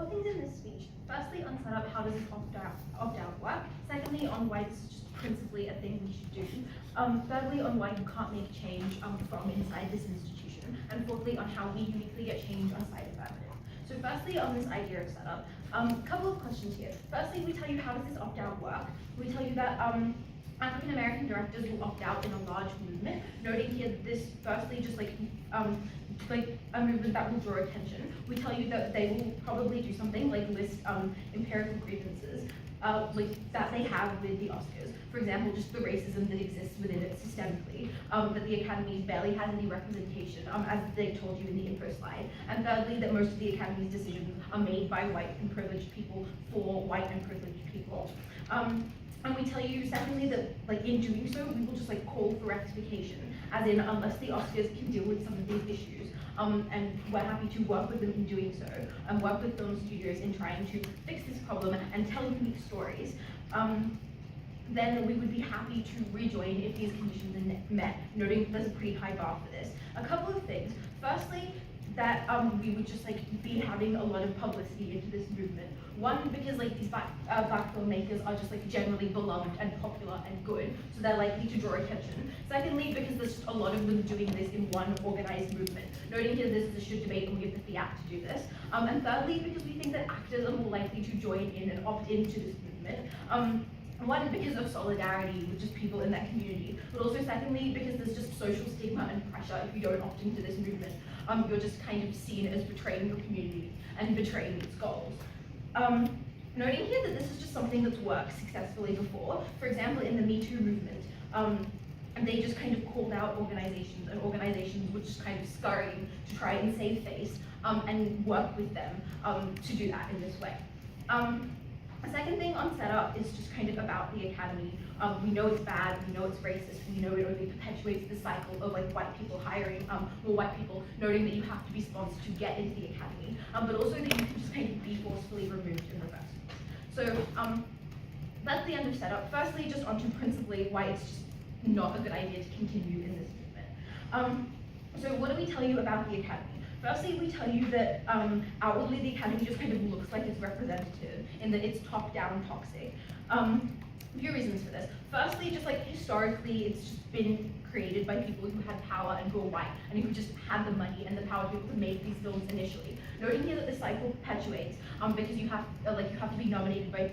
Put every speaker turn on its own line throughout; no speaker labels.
Four things in this speech. Firstly, on setup, how does this opt-out work? Secondly, on why this is just principally a thing we should do. Thirdly, on why you can't make change from inside this institution. And fourthly, on how we uniquely get change on site Affirmative. So firstly, on this idea of setup, a couple of questions here. Firstly, we tell you how does this opt-out work. We tell you that African American directors will opt out in a large movement, noting here that this firstly just like a movement that will draw attention. We tell you that they will probably do something like list empirical grievances like that they have with the Oscars. For example, just the racism that exists within it systemically, that the Academy barely has any representation, as they told you in the info slide. And thirdly, that most of the Academy's decisions are made by white and privileged people for white and privileged people. And we tell you, secondly, that like in doing so, we will just like call for rectification, as in unless the Oscars can deal with some of these issues, and we're happy to work with them in doing so, and work with film studios in trying to fix this problem and tell unique stories. Then we would be happy to rejoin if these conditions are met, noting there's a pretty high bar for this. A couple of things. Firstly, that we would just like be having a lot of publicity into this movement. One, because like these black filmmakers are just like generally beloved and popular and good, so they're likely to draw attention. Secondly, because there's just a lot of them doing this in one organized movement. Noting here this is a should debate and we give the fiat to do this. And thirdly, because we think that actors are more likely to join in and opt into this movement. One, because of solidarity with just people in that community, but also secondly, because there's just social stigma and pressure if you don't opt into this movement. You're just kind of seen as betraying your community and betraying its goals. Noting here that this is just something that's worked successfully before. For example, in the Me Too movement, they just kind of called out organizations, and organizations were just kind of scurrying to try and save face and work with them to do that in this way. A second thing on setup is just kind of about the Academy. We know it's bad, we know it's racist, we know it only perpetuates the cycle of like white people hiring more white people, noting that you have to be sponsored to get into the Academy, but also that you can just kind of be forcefully removed in reverse. So that's the end of setup. Firstly, just onto principally why it's just not a good idea to continue in this movement. So what do we tell you about the Academy? Firstly, we tell you that outwardly the Academy just kind of looks like it's representative in that it's top-down toxic. A few reasons for this. Firstly, just like historically, it's just been created by people who had power and who are white, and who just had the money and the power to be able to make these films initially. Noting here that the cycle perpetuates because you have to be nominated by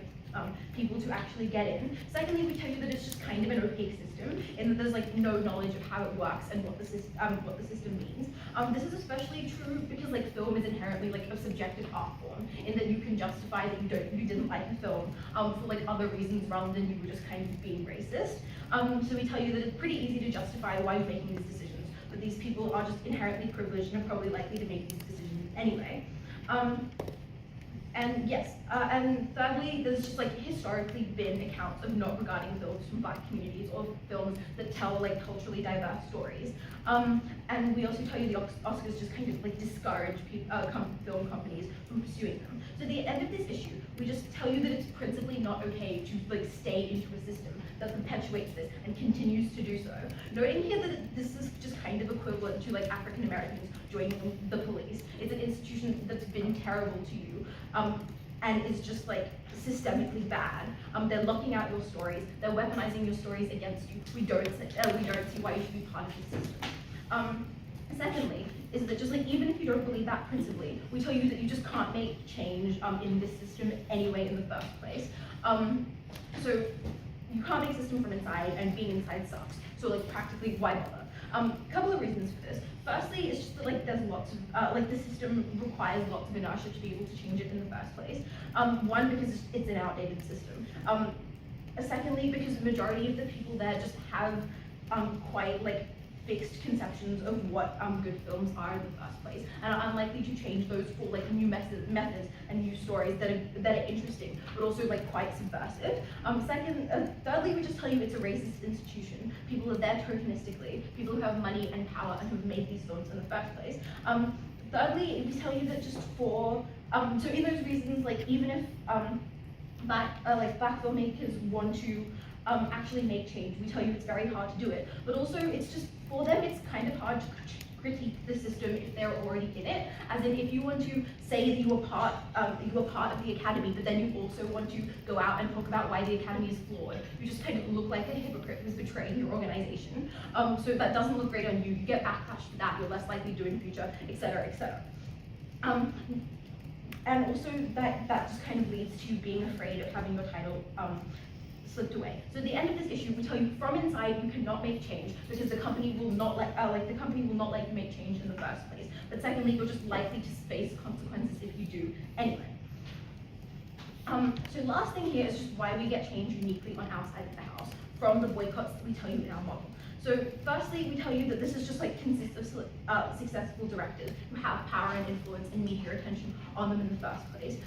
people to actually get in. Secondly, we tell you that it's just kind of an opaque system, in that there's like no knowledge of how it works and what the system means. This is especially true because like film is inherently like a subjective art form, in that you can justify that you didn't like the film for like other reasons rather than you were just kind of being racist. So we tell you that it's pretty easy to justify why you're making these decisions, but these people are just inherently privileged and are probably likely to make these decisions anyway. And yes, and thirdly, there's just like historically been accounts of not regarding films from black communities or films that tell like culturally diverse stories. And we also tell you the Oscars just kind of like discourage film companies from pursuing them. So at the end of this issue, we just tell you that it's principally not okay to like stay into a system that perpetuates this and continues to do so. Noting here that this is just kind of equivalent to like African Americans joining the police. It's an institution that's been terrible to you. And is just like systemically bad. They're locking out your stories. They're weaponizing your stories against you. We don't see why you should be part of the system. Secondly, is that just like even if you don't believe that principally, we tell you that you just can't make change in this system anyway in the first place. So you can't make a system from inside, and being inside sucks. So like practically, why bother? A couple of reasons for this. Firstly, it's just that like there's lots of like the system requires lots of inertia to be able to change it in the first place. One, because it's an outdated system. Secondly, because the majority of the people there just have quite like fixed conceptions of what good films are in the first place, and are unlikely to change those for like new methods and new stories that are interesting, but also like quite subversive. Thirdly, we just tell you it's a racist institution. People are there tokenistically, people who have money and power and who have made these films in the first place. Thirdly, we tell you that just for so in those reasons, like even if black filmmakers want to actually make change, we tell you it's very hard to do it. But also, it's just for them, it's kind of hard critique the system if they're already in it. As in, if you want to say that you were part of the academy, but then you also want to go out and talk about why the academy is flawed, you just kind of look like a hypocrite who's betraying your organization. So that doesn't look great on you. You get backlash for that. You're less likely to do it in the future, etc., etc. And also that just kind of leads to you being afraid of having your title slipped away. So at the end of this issue, we tell you from inside you cannot make change because the company will not let you make change in the first place. But secondly, you're just likely to face consequences if you do anyway. So last thing here is just why we get change uniquely on our side of the house from the boycotts that we tell you in our model. So firstly, we tell you that this is just like consists of successful directors who have power and influence and media attention on them in the first place.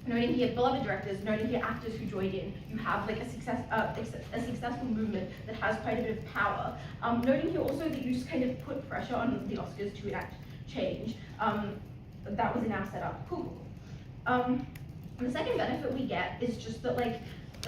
Noting here beloved directors, noting here actors who joined in, you have like a successful movement that has quite a bit of power. Noting here also that you just kind of put pressure on the Oscars to enact change. That was in our setup. Cool. And the second benefit we get is just that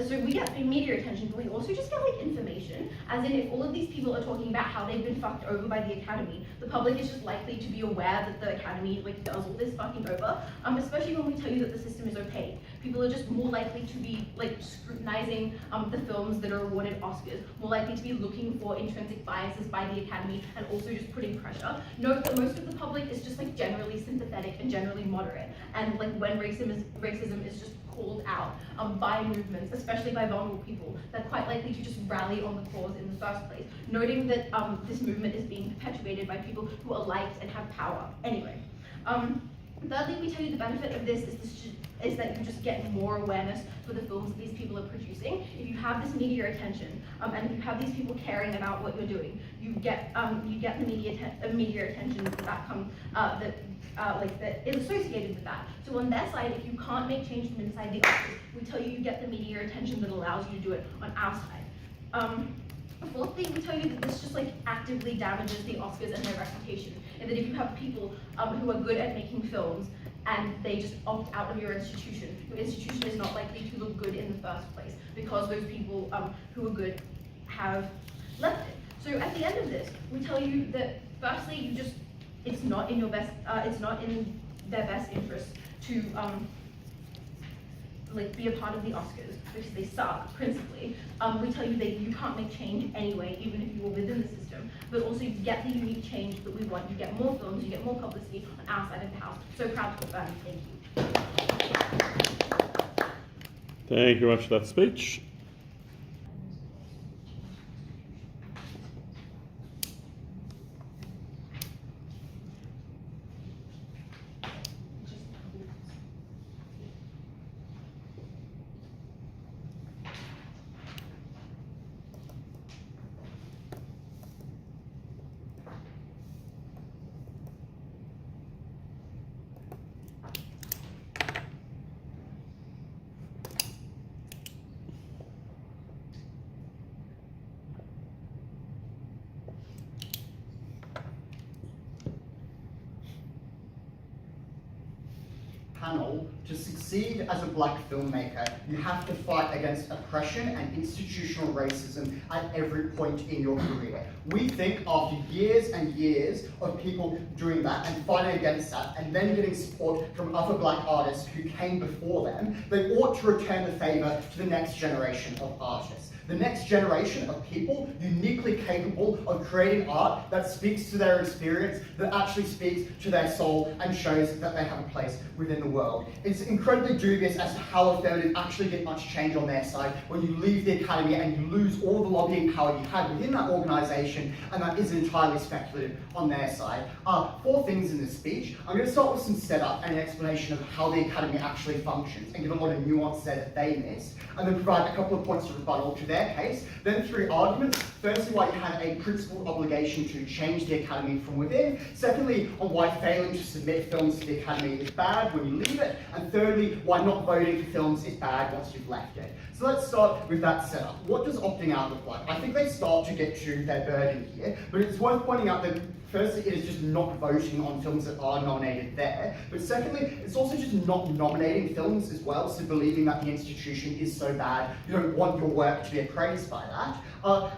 so we get media attention, but we also just get like information, as in if all of these people are talking about how they've been fucked over by the academy, the public is just likely to be aware that the academy like does all this fucking over, especially when we tell you that the system is opaque. People are just more likely to be like scrutinizing the films that are awarded Oscars, more likely to be looking for intrinsic biases by the academy, and also just putting pressure. Note that most of the public is just like generally sympathetic and generally moderate, and like when racism is just called out by movements, especially by vulnerable people, they're quite likely to just rally on the cause in the first place, noting that this movement is being perpetuated by people who are liked and have power anyway. Thirdly, we tell you the benefit of this is that you just get more awareness for the films that these people are producing. If you have this media attention, and if you have these people caring about what you're doing, you get the media attention that is associated with that. So on their side, if you can't make change from inside the office, we tell you get the media attention that allows you to do it on our side. Fourthly, we tell you that this just like actively damages the Oscars and their reputation, and that if you have people who are good at making films and they just opt out of your institution is not likely to look good in the first place because those people who are good have left it. So at the end of this, we tell you that firstly, it's not in their best interest to be a part of the Oscars because they suck, principally. We tell you that you can't make change anyway, even if you were within the system, but also you get the unique change that we want. You get more films, you get more publicity on our side of the house. So proud to Barrie. Thank you.
Thank you very much for that speech.
Panel, to succeed as a black filmmaker, you have to fight against oppression and institutional racism at every point in your career. We think after years and years of people doing that and fighting against that and then getting support from other black artists who came before them, they ought to return the favour to the next generation of artists. The next generation of people uniquely capable of creating art that speaks to their experience, that actually speaks to their soul and shows that they have a place within the world. It's incredibly dubious as to how Affirmative actually get much change on their side when you leave the academy and you lose all the lobbying power you had within that organisation, and that is entirely speculative on their side. 4 things in this speech. I'm going to start with some setup and an explanation of how the academy actually functions and give a lot of nuance there that they missed, and then provide a couple of points of rebuttal to their case, then 3 arguments. Firstly, why you have a principled obligation to change the academy from within. Secondly, on why failing to submit films to the academy is bad when you leave it. And thirdly, why not voting for films is bad once you've left it. So let's start with that setup. What does opting out look like? I think they start to get to their burden here, but it's worth pointing out that firstly, it is just not voting on films that are nominated there, but secondly, it's also just not nominating films as well, so believing that the institution is so bad, you don't want your work to be appraised by that.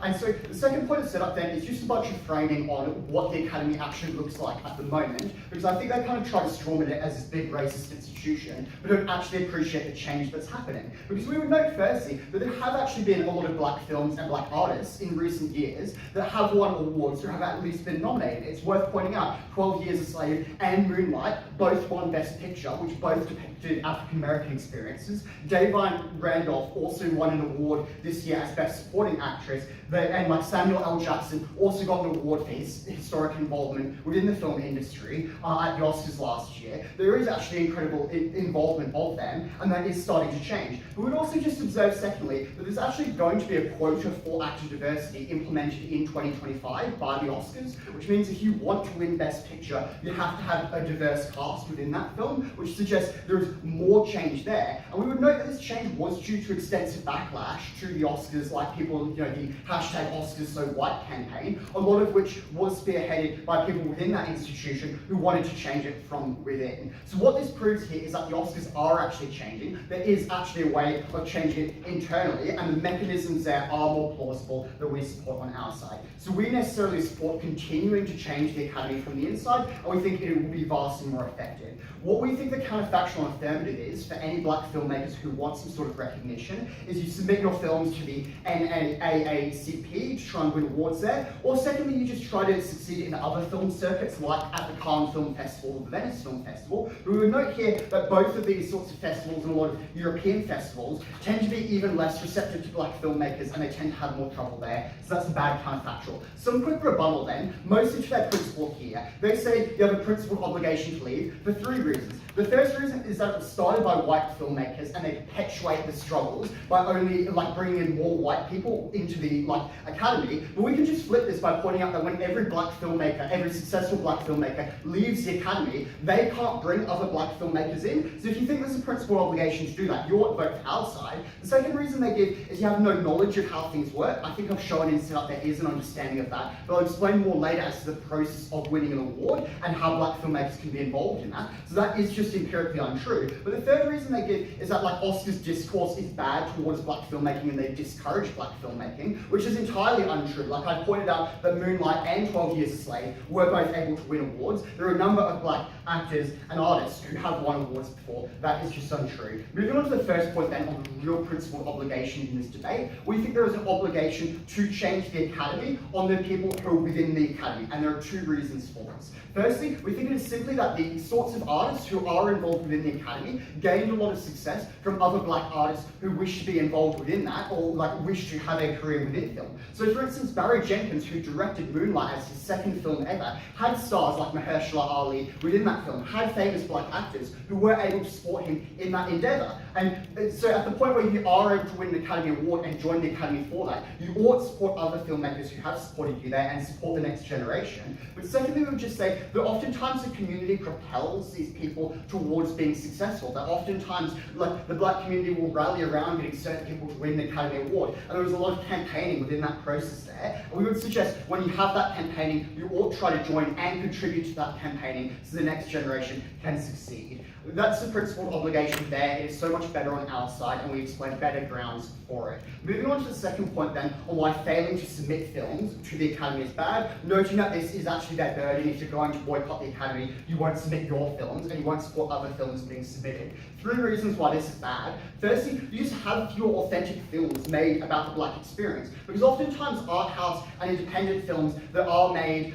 And so the second point of setup then is just a bunch of framing on what the Academy actually looks like at the moment, because I think they kind of try to storm it as this big racist institution, but don't actually appreciate the change that's happening. Because we would note firstly that there have actually been a lot of black films and black artists in recent years that have won awards or have at least been nominated. It's worth pointing out 12 Years a Slave and Moonlight both won Best Picture, which both depicted African American experiences. Davine Randolph also won an award this year as Best Supporting Actress, and like Samuel L. Jackson also got an award for his historic involvement within the film industry at the Oscars last year. There is actually incredible involvement of them, and that is starting to change. But we'd also just observe, secondly, that there's actually going to be a quota for actor diversity implemented in 2025 by the Oscars, which means if you want to win Best Picture, you have to have a diverse cast within that film, which suggests there is more change there. And we would note that this change was due to extensive backlash to the Oscars, like people, you know, the hashtag Oscars So White campaign, a lot of which was spearheaded by people within that institution who wanted to change it from within. So what this proves here is that the Oscars are actually changing. There is actually a way of changing it internally, and the mechanisms there are more plausible that we support on our side. So we necessarily support continuing to change the Academy from the inside, and we think it will be vastly more effective. What we think the counterfactual affirmative is for any black filmmakers who want some sort of recognition is you submit your films to the NAACP to try and win awards there, or secondly, you just try to succeed in other film circuits like at the Cannes Film Festival or the Venice Film Festival. But we would note here that both of these sorts of festivals and a lot of European festivals tend to be even less receptive to black filmmakers, and they tend to have more trouble there, so that's a bad counterfactual. Some quick rebuttal then, mostly to their principle here. They say you have a principled obligation to leave for 3 reasons. The first reason is that it was started by white filmmakers, and they perpetuate the struggles by only bringing in more white people into the academy. But we can just flip this by pointing out that when every black filmmaker, every successful black filmmaker leaves the academy, they can't bring other black filmmakers in. So if you think there's a principal obligation to do that, you ought to vote for our side. The second reason they give is you have no knowledge of how things work. I think I've shown in setup there is an understanding of that, but I'll explain more later as to the process of winning an award and how black filmmakers can be involved in that. So that is just empirically untrue. But the third reason they give is that Oscars discourse is bad towards black filmmaking and they discourage black filmmaking, which is entirely untrue. I pointed out that Moonlight and 12 Years a Slave were both able to win awards. There are a number of black actors and artists who have won awards before. That is just untrue. Moving on to the first point then on the real principled obligation in this debate, we think there is an obligation to change the academy on the people who are within the academy, and there are 2 reasons for this. Firstly, we think it is simply that the sorts of artists who are involved within the academy gained a lot of success from other black artists who wish to be involved within that, or wish to have a career within film. So for instance, Barrie Jenkins, who directed Moonlight as his 2nd film ever, had stars like Mahershala Ali within that film, had famous black actors who were able to support him in that endeavour. And so at the point where you are able to win an Academy Award and join the Academy for that, you ought to support other filmmakers who have supported you there and support the next generation. But secondly, we would just say that oftentimes the community propels these people towards being successful. That oftentimes the black community will rally around getting certain people to win the Academy Award. And there was a lot of campaigning within that process there. And we would suggest when you have that campaigning, you ought to try to join and contribute to that campaigning so the next generation can succeed. That's the principled obligation there. It is so much better on our side, and we explain better grounds for it. Moving on to the second point then, on why failing to submit films to the Academy is bad, noting that this is actually their burden. If you're going to boycott the Academy, you won't submit your films, and you won't support other films being submitted. 3 reasons why this is bad. Firstly, you just have fewer authentic films made about the black experience, because oftentimes art house and independent films that are made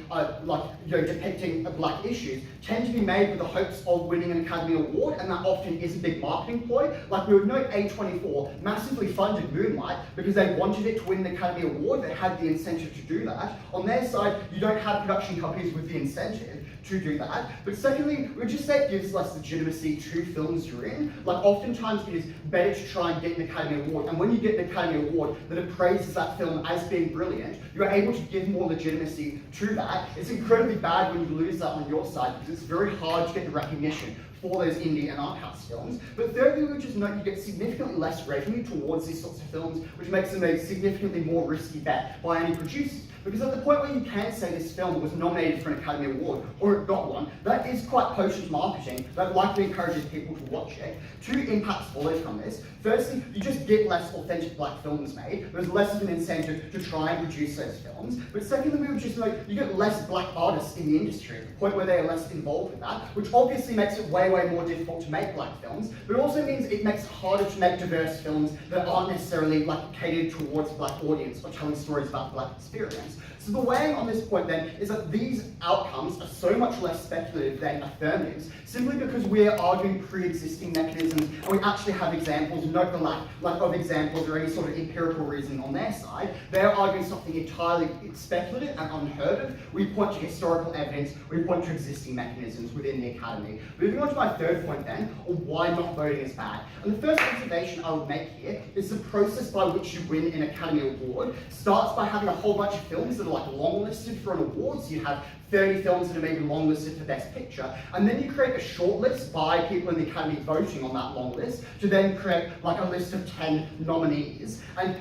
depicting black issues tend to be made with the hopes of winning an Academy Award, and that often is a big marketing ploy. We would note A24 massively funded Moonlight because they wanted it to win the Academy Award. They had the incentive to do that. On their side, you don't have production companies with the incentive to do that. But secondly, we would just say it gives less legitimacy to films you're in. Oftentimes it is better to try and get an Academy Award, and when you get an Academy Award that appraises that film as being brilliant, you're able to give more legitimacy to that. It's incredibly bad when you lose that on your side, because it's very hard to get the recognition for those indie and art house films. But thirdly, we would just note you get significantly less revenue towards these sorts of films, which makes them a significantly more risky bet by any producers. Because at the point where you can say this film was nominated for an Academy Award, or it got one, that is quite potent marketing that likely encourages people to watch it. Two impacts follow from this. Firstly, you just get less authentic black films made. There's less of an incentive to try and produce those films. But secondly, we would just like, you get less black artists in the industry at the point where they are less involved with that, which obviously makes it way more difficult to make black films, but it also means it makes it harder to make diverse films that aren't necessarily like catered towards black audience or telling stories about black experience. So the weighing on this point then is that these outcomes are so much less speculative than affirmatives, simply because we're arguing pre-existing mechanisms and we actually have examples, note the lack of examples or any sort of empirical reason on their side. They're arguing something entirely speculative and unheard of. We point to historical evidence, we point to existing mechanisms within the academy. Moving on to my third point then, or why not voting is bad. And the first observation I would make here is the process by which you win an Academy Award starts by having a whole bunch of films that are like long listed for an award. So you have 30 films that are maybe long listed for Best Picture, and then you create a short list by people in the Academy voting on that long list to then create like a list of 10 nominees. And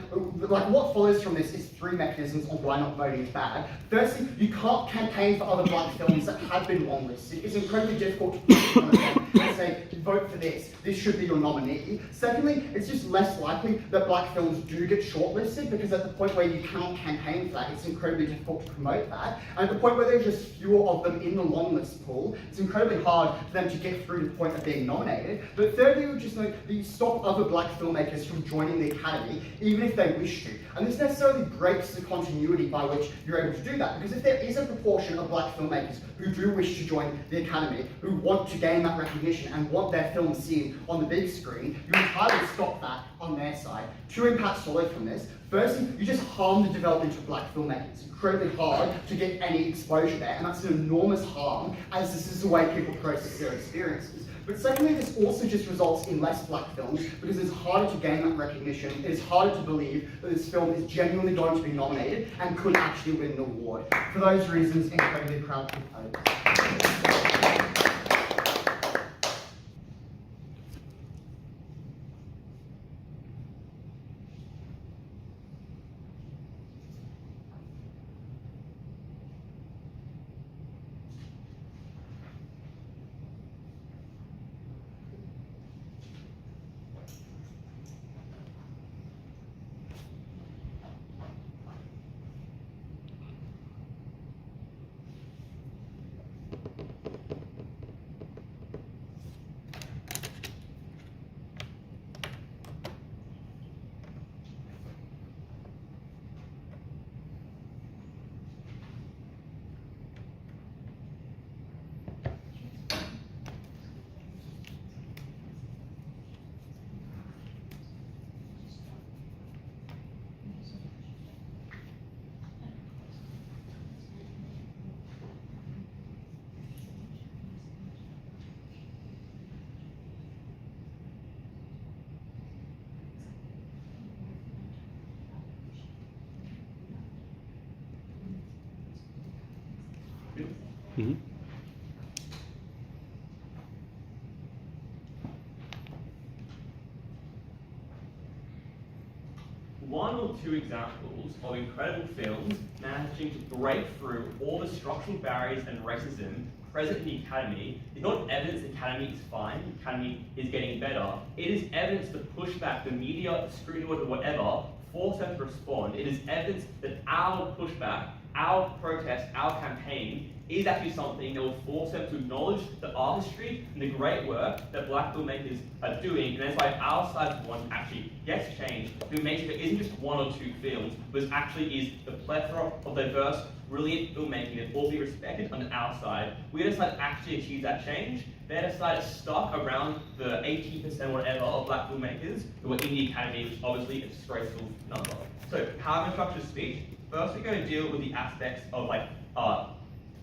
like what follows from this is three mechanisms on why not voting is bad. Firstly, you can't campaign for other black films that have been long listed. It's incredibly difficult to put on and say, vote for this should be your nominee. Secondly, it's just less likely that black films do get shortlisted, because at the point where you cannot campaign for that, it's incredibly difficult to promote that. And at the point where there's just fewer of them in the long list pool, it's incredibly hard for them to get through to the point of being nominated. But thirdly, we just know that you stop other black filmmakers from joining the Academy, even if they wish to. And this necessarily breaks the continuity by which you're able to do that, because if there is a proportion of black filmmakers who do wish to join the Academy, who want to gain that recognition and want their films seen on the big screen, you entirely stop that on their side. Two impacts follow from this. Firstly, you just harm the development of black filmmakers. It's incredibly hard to get any exposure there, and that's an enormous harm, as this is the way people process their experiences. But secondly, this also just results in less black films, because it's harder to gain that recognition. It is harder to believe that this film is genuinely going to be nominated and could actually win an award. For those reasons, incredibly proud to propose.
Mm-hmm.
One or two examples of incredible films managing to break through all the structural barriers and racism present in the Academy is not evidence the Academy is fine, the Academy is getting better. It is evidence the pushback, the media, the scrutiny, or whatever, force them to respond. It is evidence that our pushback, our protest, our campaign is actually something that will force them to acknowledge the artistry and the great work that black filmmakers are doing, and that's why our side one actually gets changed to make sure there isn't just one or two films, but it actually is the plethora of diverse, brilliant filmmaking that all be respected on our side. We're going to decide to actually achieve that change. They're decided to stuck around the 80% whatever of black filmmakers who are in the Academy, which is obviously a disgraceful number. So how am I going to structure speech? First, we're going to deal with the aspects of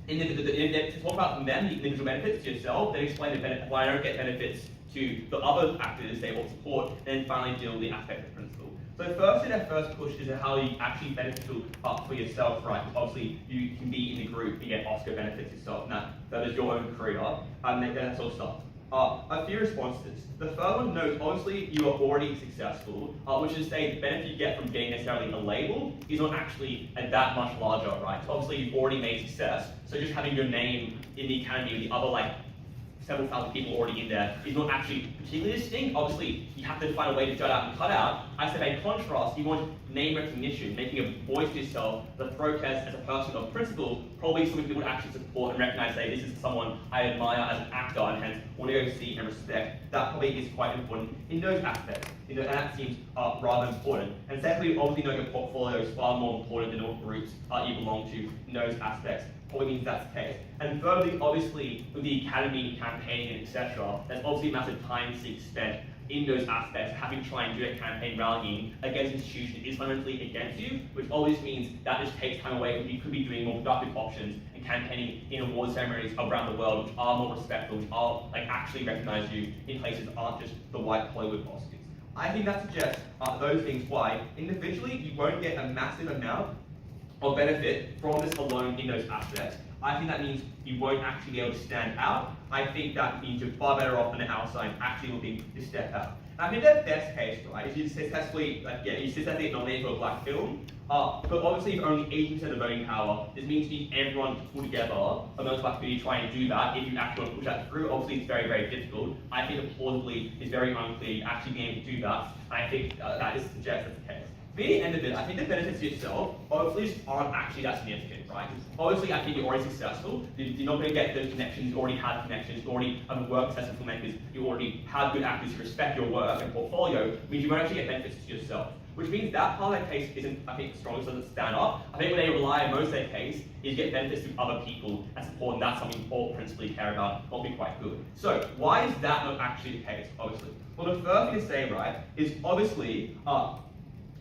to talk about them, the individual benefits to yourself, then explain the benefit, why I don't get benefits to the other actors they will support, and then finally deal with the aspect of principle. So firstly, our first push is how you actually beneficial for yourself, right? Because obviously you can be in the group and get Oscar benefits yourself, and that is your own career, and then that sort of stuff. a few responses. The first one notes, obviously, you are already successful, which is to say the benefit you get from getting necessarily a label is not actually that much larger, right? So obviously, you've already made success, so just having your name in the academy with the other, like, several thousand people already in there is not actually particularly distinct. Obviously, you have to find a way to jut out and cut out. I said by contrast, you want name recognition, making a voice to yourself, the protest as a person of principle, probably something people would actually support and recognize, say, this is someone I admire as an actor and hence want to go see and respect. That probably is quite important in those aspects. And that seems rather important. And secondly, obviously knowing your portfolio is far more important than what groups you belong to in those aspects. Probably means that's the case. And thirdly, obviously, with the academy campaigning, etc., there's obviously massive time spent in those aspects. Having to try and do a campaign rallying against an institution is fundamentally against you, which always means that just takes time away when you could be doing more productive options and campaigning in award ceremonies around the world, which are more respectful, which are like actually recognize you in places that aren't just the white Hollywood Oscars. I think that suggests those things why individually you won't get a massive amount of benefit from this alone in those aspects. I think that means you won't actually be able to stand out. I think that means you're far better off than the outside actually looking to step out. And I think the best case, right, is you successfully, you successfully nominate for a black film, but obviously if only 80% of the voting power, this means you need everyone to pull together amongst black community to try and do that. If you actually want to push that through, obviously it's very, very difficult. I think it plausibly is very unclear actually being able to do that, and I think that is suggests that's the case. At the end of it, I think the benefits to yourself obviously just aren't actually that significant, right? Obviously, I think you're already successful. You're not going to get those connections. You already have connections. You already have work with successful filmmakers. You already have good actors who respect your work and portfolio. Means you won't actually get benefits to yourself. Which means that part of that case isn't, I think, strong, so doesn't stand up. I think when they rely on most of their case is get benefits to other people and support, and that's something all principally care about, not be quite good. So why is that not actually the case, obviously? Well, the first thing to say, right, is obviously,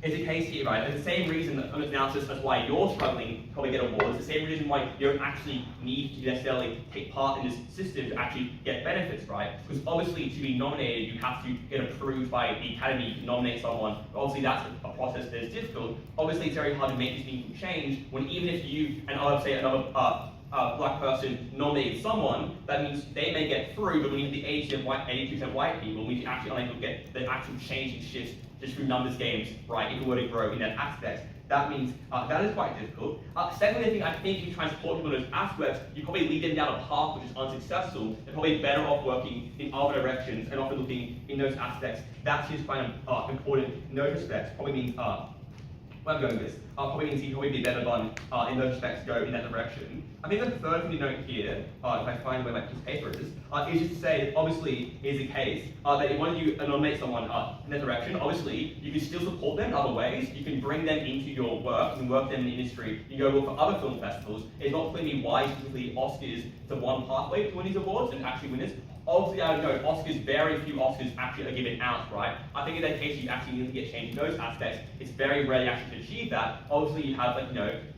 is the case here, right? And the same reason that analysis as why you're struggling to probably get awards, the same reason why you don't actually need to necessarily take part in this system to actually get benefits, right? Because obviously to be nominated, you have to get approved by the academy to nominate someone. But obviously that's a process that is difficult. Obviously it's very hard to make this meaningful change when even if you and I would say another black person nominated someone, that means they may get through, but when you have the 82% white people, we actually unable to get the actual change and shifts just through numbers games, right, if we were to grow in that aspect. That means that is quite difficult. Secondly, I think if you try and support people in those aspects, you probably lead them down a path which is unsuccessful. They're probably better off working in other directions and often looking in those aspects. That's just kind of important in those respects. Probably means where I'm going with this, probably means you probably be better done in those respects go in that direction. I think the third thing to note here, if I find where my piece of paper is just to say that obviously is the case that if when you nominate someone in that direction, obviously you can still support them in other ways. You can bring them into your work, you can work them in the industry, you can go work for other film festivals. It's not clear to me why specifically Oscars to one pathway to win these awards and actually win this. Obviously, I know Oscars, very few Oscars actually are given out, right? I think in that case, you actually need to get change in those aspects. It's very rare actually to achieve that. Obviously, you have, like,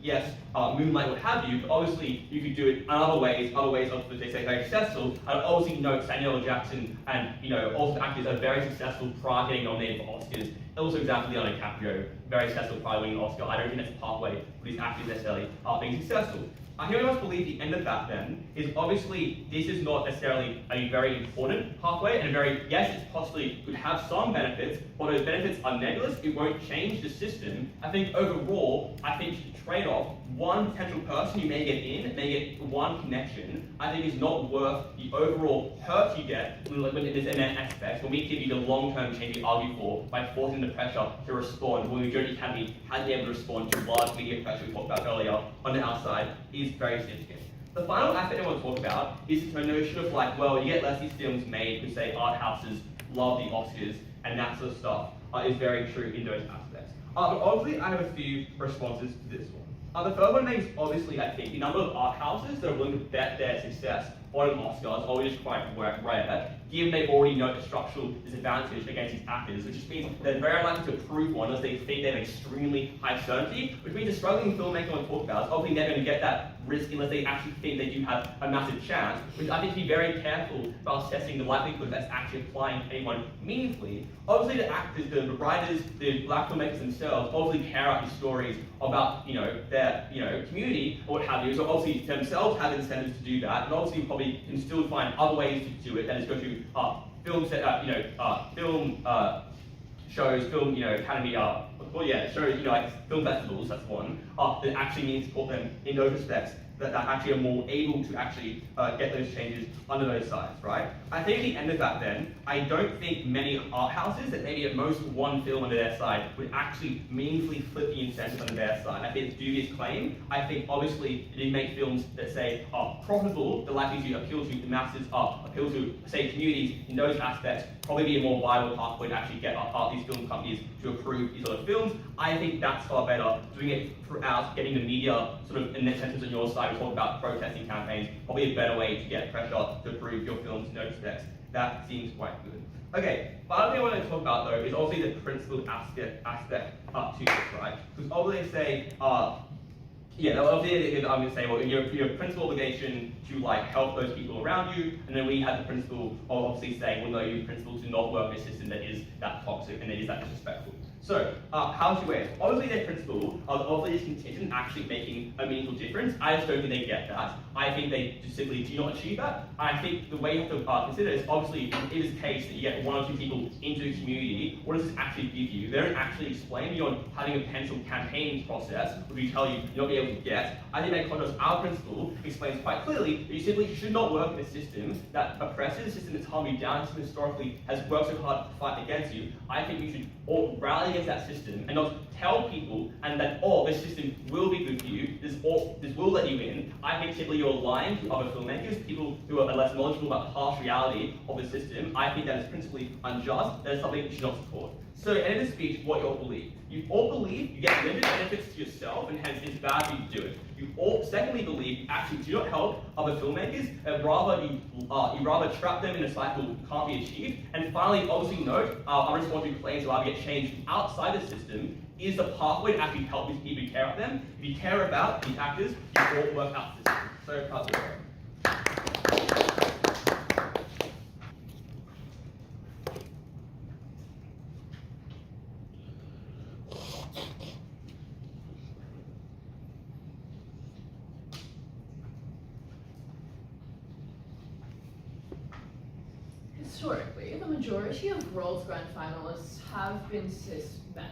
yes, Moonlight, what have you, but obviously, you could do it in other ways of, they say, very successful. And obviously, Samuel L. Jackson and, also actors are very successful prior to getting nominated for Oscars. Also, example, Leonardo DiCaprio, very successful prior to winning an Oscar. I don't think that's a pathway for these actors necessarily being successful. I really must believe the end of that then is obviously this is not necessarily a very important pathway and yes, it possibly could have some benefits, but those benefits are nebulous, it won't change the system. I think overall, the trade-off, one potential person you may get in, may get one connection, I think is not worth the overall hurt you get when it is in that aspect, when we give you the long-term change we argue for by forcing the pressure to respond, when the Judicial Academy hasn't been able to respond to large media pressure we talked about earlier on the outside, is very significant. The final aspect I want to talk about is the notion of you get less of these films made who say art houses love the Oscars and that sort of stuff is very true in those aspects. But obviously I have a few responses to this one. The third one is obviously I think the number of art houses that are willing to bet their success on an Oscar is always quite rare, given they already know the structural disadvantage against these actors, which just means they're very unlikely to approve one unless they think they have extremely high certainty, which means the struggling filmmaker I want to talk about is obviously never going to get that risk unless they actually think they do have a massive chance, which I think to be very careful about assessing the likelihood that's actually applying to anyone meaningfully. Obviously the actors, the writers, the black filmmakers themselves obviously care about these stories about, their, community or what have you, so obviously themselves have incentives to do that, and obviously probably can still find other ways to do it, that is go to film shows, film, academy, shows, like film festivals, that's one, that actually means to support them in those respects, that actually are more able to actually get those changes under those sides, right? I think at the end of that then, I don't think many art houses that maybe at most one film under their side would actually meaningfully flip the incentive under their side. I think it's a dubious claim. I think obviously they make films that say are profitable, that likely to appeal to the masses, appeal to, say, communities in those aspects, probably be a more viable pathway to actually get these film companies to approve these sort of films. I think that's far better, doing it throughout, getting the media sort of incentives on your side. We talk about protesting campaigns, probably a better way to get pressure to approve your films in those respects. That seems quite good. Okay, the other thing I want to talk about though is obviously the principled aspect to this, right? Because obviously they say, obviously I'm going to say, well, your principal obligation to help those people around you, and then we have the principle of obviously saying, well, no, your principle to not work in a system that is that toxic and that is that disrespectful. So, how to wear it? Obviously their principle obviously is contingent actually making a meaningful difference. I just don't think they get that. I think they just simply do not achieve that. I think the way you have to consider is obviously it is the case that you get one or two people into the community, what does this actually give you? They don't actually explain beyond having a potential campaigning process, which we tell you you'll not be able to get. I think that contrast our principle explains quite clearly that you simply should not work in a system that oppresses, a system that's harmed you down, system historically has worked so hard to fight against you. I think you should all rally against that system and not tell people and that, this system will be good for you, this will let you in. I think typically you're lying to other filmmakers, people who are less knowledgeable about the harsh reality of the system. I think that is principally unjust, that is something you should not support. So at the end of the speech, what you all believe. You all believe you get limited benefits to yourself and hence it's bad for you to do it. You all secondly believe you actually do not help other filmmakers and you rather trap them in a cycle that can't be achieved. And finally, obviously note, unresponsive claims will either get changed outside the system is the pathway to actually help these people who care about them. If you care about these actors, you all work out the system. So proud to work.
Historically, the majority of World's Grand Finalists have been cis men.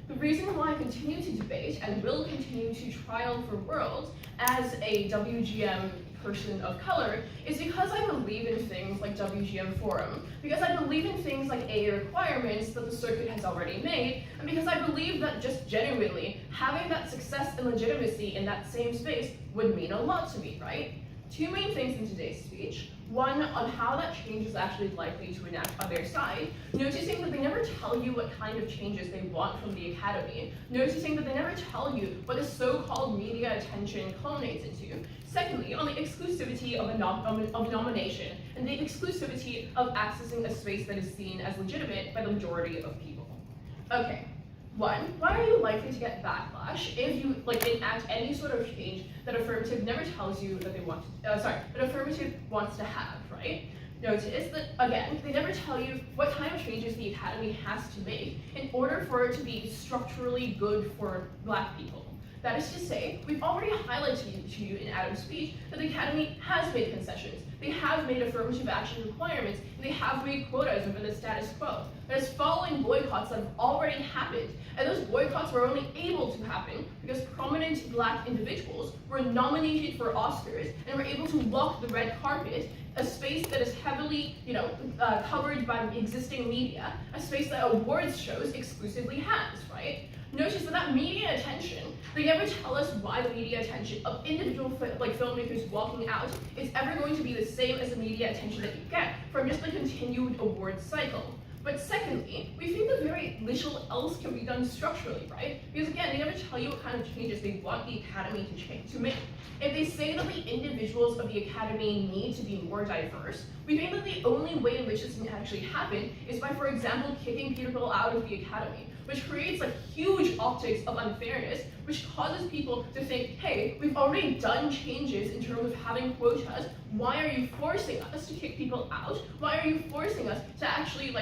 The reason why I continue to debate and will continue to trial for Worlds as a WGM person of color is because I believe in things like WGM Forum, because I believe in things like AA requirements that the circuit has already made, and because I believe that just genuinely having that success and legitimacy in that same space would mean a lot to me, right? Two main things in today's speech. One, on how that change is actually likely to enact on their side, noticing that they never tell you what kind of changes they want from the academy, noticing that they never tell you what the so-called media attention culminates into. Secondly, on the exclusivity of a nomination and the exclusivity of accessing a space that is seen as legitimate by the majority of people. Okay. One, why are you likely to get backlash if you enact any sort of change that Affirmative never tells you that they want to, that Affirmative wants to have, right? Notice that, again, they never tell you what kind of changes the academy has to make in order for it to be structurally good for Black people. That is to say, we've already highlighted to you in Adam's speech that the academy has made concessions. They have made affirmative action requirements, and they have made quotas within the status quo. That is following boycotts that have already happened, and those boycotts were only able to happen because prominent Black individuals were nominated for Oscars and were able to walk the red carpet, a space that is heavily, covered by existing media, a space that awards shows exclusively has, right? Notice that media attention, they never tell us why the media attention of individual filmmakers walking out is ever going to be the same as the media attention that you get from just the continued awards cycle. But secondly, we think that very little else can be done structurally, right? Because again, they never tell you what kind of changes they want the academy to make. If they say that the individuals of the academy need to be more diverse, we think that the only way in which this can actually happen is by, for example, kicking people out of the academy. which creates like huge optics of unfairness, which causes people to think, hey, we've already done changes in terms of having quotas. Why are you forcing us to kick people out? Why are you forcing us to actually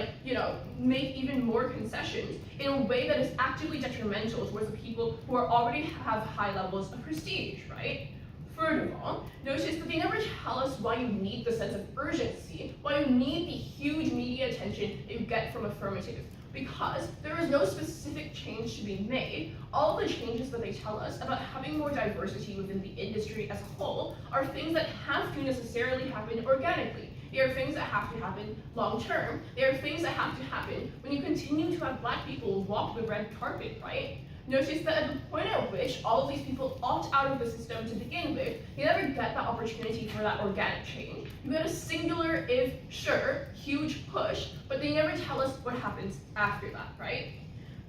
make even more concessions in a way that is actively detrimental towards the people who already have high levels of prestige, right? Furthermore, notice that they never tell us why you need the sense of urgency, why you need the huge media attention that you get from Affirmative. Because there is no specific change to be made. All the changes that they tell us about having more diversity within the industry as a whole are things that have to necessarily happen organically. They are things that have to happen long term. They are things that have to happen when you continue to have Black people walk the red carpet, right? Notice that at the point at which all of these people opt out of the system to begin with, you never get that opportunity for that organic change. You get a singular, if sure, huge push, but they never tell us what happens after that, right?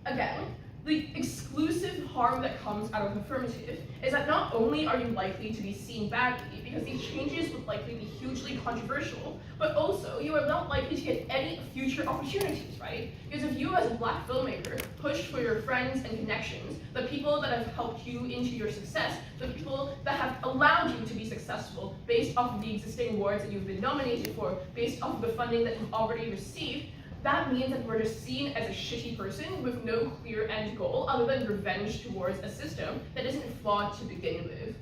Again, the exclusive harm that comes out of Affirmative is that not only are you likely to be seen badly, because these changes would likely be hugely controversial, but also you are not likely to get any future opportunities, right? Because if you as a Black filmmaker push for your friends and connections, the people that have helped you into your success, the people that have allowed you to be successful based off of the existing awards that you've been nominated for, based off of the funding that you've already received, that means that we're just seen as a shitty person with no clear end goal other than revenge towards a system that isn't flawed to begin with.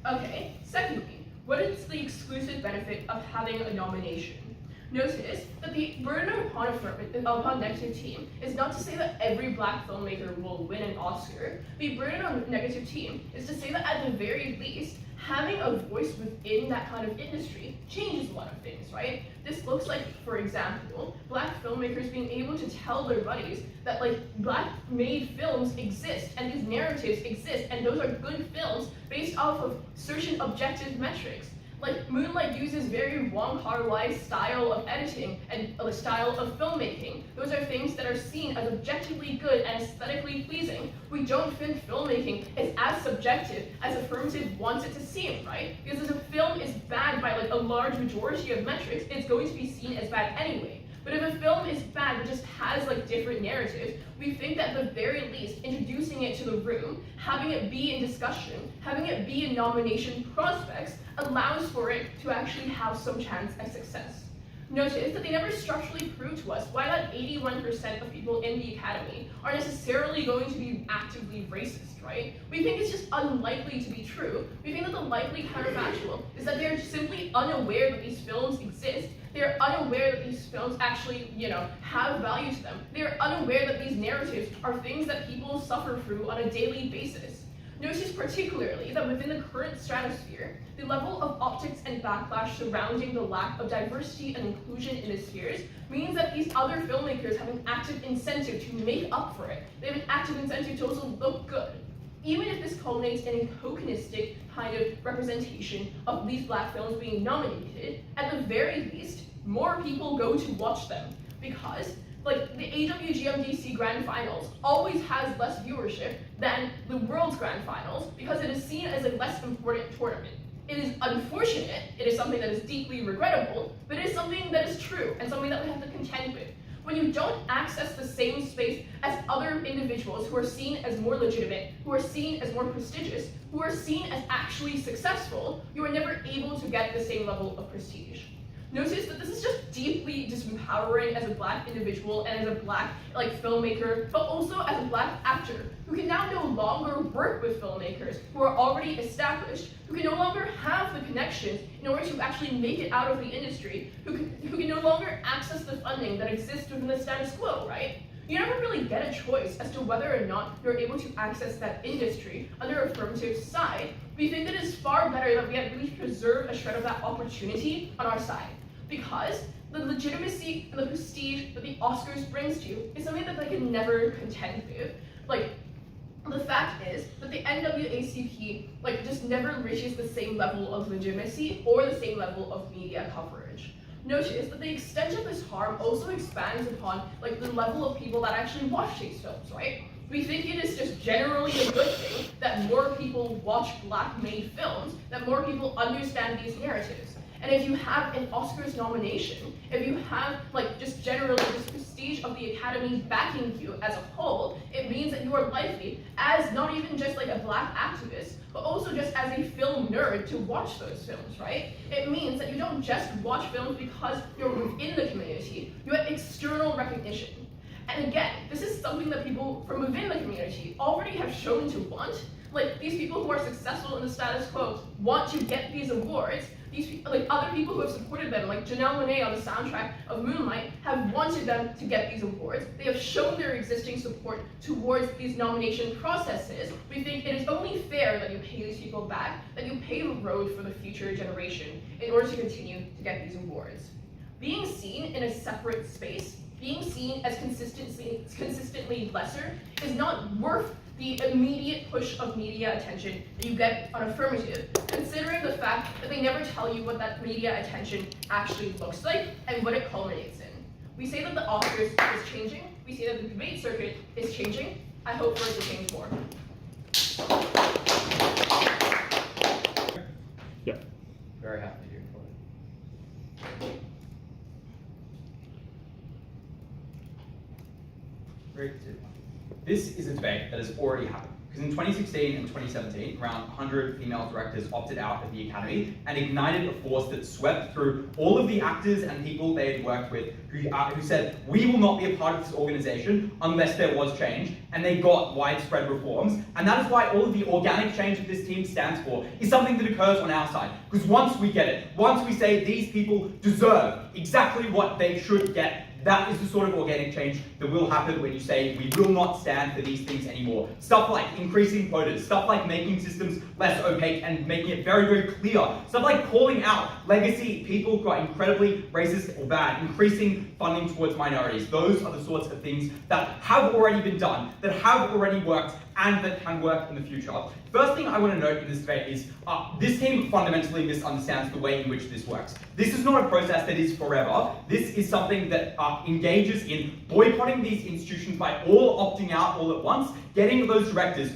Okay, secondly, what is the exclusive benefit of having a nomination? Notice that the burden upon Negative Team is not to say that every Black filmmaker will win an Oscar. The burden on Negative Team is to say that at the very least, having a voice within that kind of industry changes a lot of things, right? This looks like, for example, Black filmmakers being able to tell their buddies that Black-made films exist and these narratives exist and those are good films based off of certain objective metrics. Like, Moonlight uses very Wong Kar-wai style of editing and a style of filmmaking. Those are things that are seen as objectively good and aesthetically pleasing. We don't think filmmaking is as subjective as Affirmative wants it to seem, right? Because if a film is bad by a large majority of metrics, it's going to be seen as bad anyway. But if a film is bad but just has different narratives, we think that at the very least, introducing it to the room, having it be in discussion, having it be in nomination prospects, allows for it to actually have some chance at success. Notice that they never structurally prove to us why that 81% of people in the Academy are necessarily going to be actively racist, right? We think it's just unlikely to be true. We think that the likely counterfactual is that they're simply unaware that these films exist. They're unaware that these films actually, have value to them. They're unaware that these narratives are things that people suffer through on a daily basis. Notice particularly that within the current stratosphere, the level of optics and backlash surrounding the lack of diversity and inclusion in the spheres means that these other filmmakers have an active incentive to make up for it. They have an active incentive to also look good. Even if this culminates in a tokenistic kind of representation of these Black films being nominated, at the very least, more people go to watch them. Because the AWGMDC Grand Finals always has less viewership than the World's Grand Finals because it is seen as a less important tournament. It is unfortunate, it is something that is deeply regrettable, but it is something that is true and something that we have to contend with. When you don't access the same space as other individuals who are seen as more legitimate, who are seen as more prestigious, who are seen as actually successful, you are never able to get the same level of prestige. Notice that this is just deeply disempowering as a Black individual and as a Black filmmaker, but also as a Black actor who can now no longer work with filmmakers who are already established, who can no longer have the connections in order to actually make it out of the industry, who can no longer access the funding that exists within the status quo, right? You never really get a choice as to whether or not you're able to access that industry under Affirmative's side. We think that it's far better that we at least preserve a shred of that opportunity on our side. Because the legitimacy and the prestige that the Oscars brings to you is something that they can never contend with. The fact is that the NAACP just never reaches the same level of legitimacy or the same level of media coverage. Notice that the extent of this harm also expands upon the level of people that actually watch these films, right? We think it is just generally a good thing that more people watch Black-made films, that more people understand these narratives. And if you have an Oscars nomination, if you have like just generally this prestige of the Academy backing you as a whole, it means that you are likely, as not even just like a Black activist, but also just as a film nerd, to watch those films, right? It means that you don't just watch films because you're within the community, you have external recognition. And again, this is something that people from within the community already have shown to want. Like, these people who are successful in the status quo want to get these awards. These like other people who have supported them, like Janelle Monáe on the soundtrack of Moonlight, have wanted them to get these awards. They have shown their existing support towards these nomination processes. We think it is only fair that you pay these people back, that you pave a road for the future generation in order to continue to get these awards. Being seen in a separate space, being seen as consistently lesser, is not worth the immediate push of media attention that you get on Affirmative, considering the fact that they never tell you what that media attention actually looks like and what it culminates in. We say that the Oscars is changing, we say that the debate circuit is changing. I hope for it to change more.
Yeah.
Very happy to hear it. Great. This is a debate that has already happened. Because in 2016 and 2017, around 100 female directors opted out of the Academy and ignited a force that swept through all of the actors and people they had worked with who said, we will not be a part of this organization unless there was change, and they got widespread reforms. And that is why all of the organic change that this team stands for is something that occurs on our side. Because once we get it, once we say these people deserve exactly what they should get, that is the sort of organic change that will happen when you say we will not stand for these things anymore. Stuff like increasing quotas, stuff like making systems less opaque and making it very, very clear. Stuff like calling out legacy people who are incredibly racist or bad, increasing funding towards minorities. Those are the sorts of things that have already been done, that have already worked, and that can work in the future. First thing I want to note in this debate is this team fundamentally misunderstands the way in which this works. This is not a process that is forever. This is something that engages in boycotting these institutions by all opting out all at once, getting those directors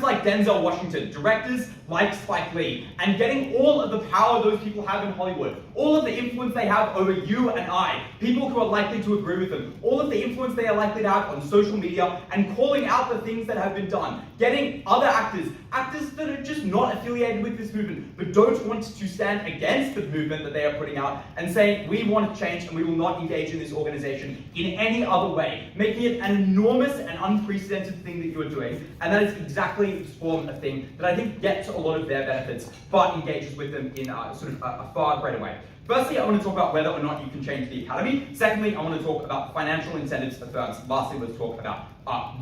like Denzel Washington, directors like Spike Lee, and getting all of the power those people have in Hollywood, all of the influence they have over you and I, people who are likely to agree with them, all of the influence they are likely to have on social media, and calling out the things that have been done, getting other actors that are just not affiliated with this movement, but don't want to stand against the movement that they are putting out, and saying, we want to change and we will not engage in this organization in any other way, making it an enormous and unprecedented thing that you are doing. And that is exactly the form of thing that I think gets a lot of their benefits, but engages with them in sort of a far greater way. Firstly, I want to talk about whether or not you can change the Academy. Secondly, I want to talk about financial incentives for firms. Lastly, let's talk about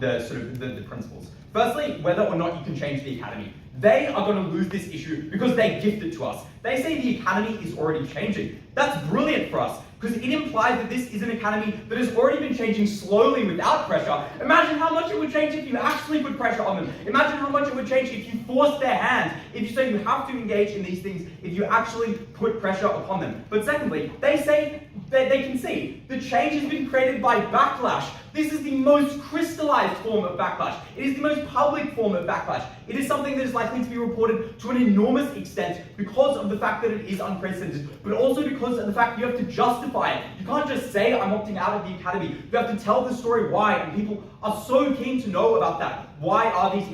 the principles. Firstly, whether or not you can change the Academy. They are going to lose this issue because they gift it to us. They say the Academy is already changing. That's brilliant for us, because it implies that this is an Academy that has already been changing slowly without pressure. Imagine how much it would change if you actually put pressure on them. Imagine how much it would change if you forced their hand, if you say you have to engage in these things, if you actually put pressure upon them. But secondly, they say that they can see the change has been created by backlash. This is the most crystallized form of backlash. It is the most public form of backlash. It is something that is likely to be reported to an enormous extent because of the fact that it is unprecedented, but also because of the fact you have to justify it. You can't just say, I'm opting out of the Academy. You have to tell the story why, and people are so keen to know about that. Why are these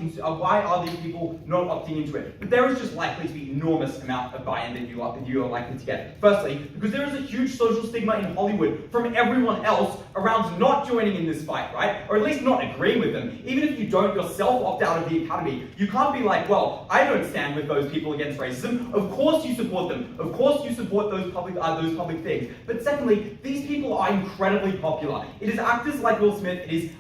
people not opting into it? But there is just likely to be an enormous amount of buy-in that you are likely to get. Firstly, because there is a huge social stigma in Hollywood from everyone else around not joining in this fight, right? Or at least not agreeing with them. Even if you don't yourself opt out of the Academy, you can't be like, well, I don't stand with those people against racism. Of course you support them. Of course you support those public things. But secondly, these people are incredibly popular. It is actors like Will Smith, it is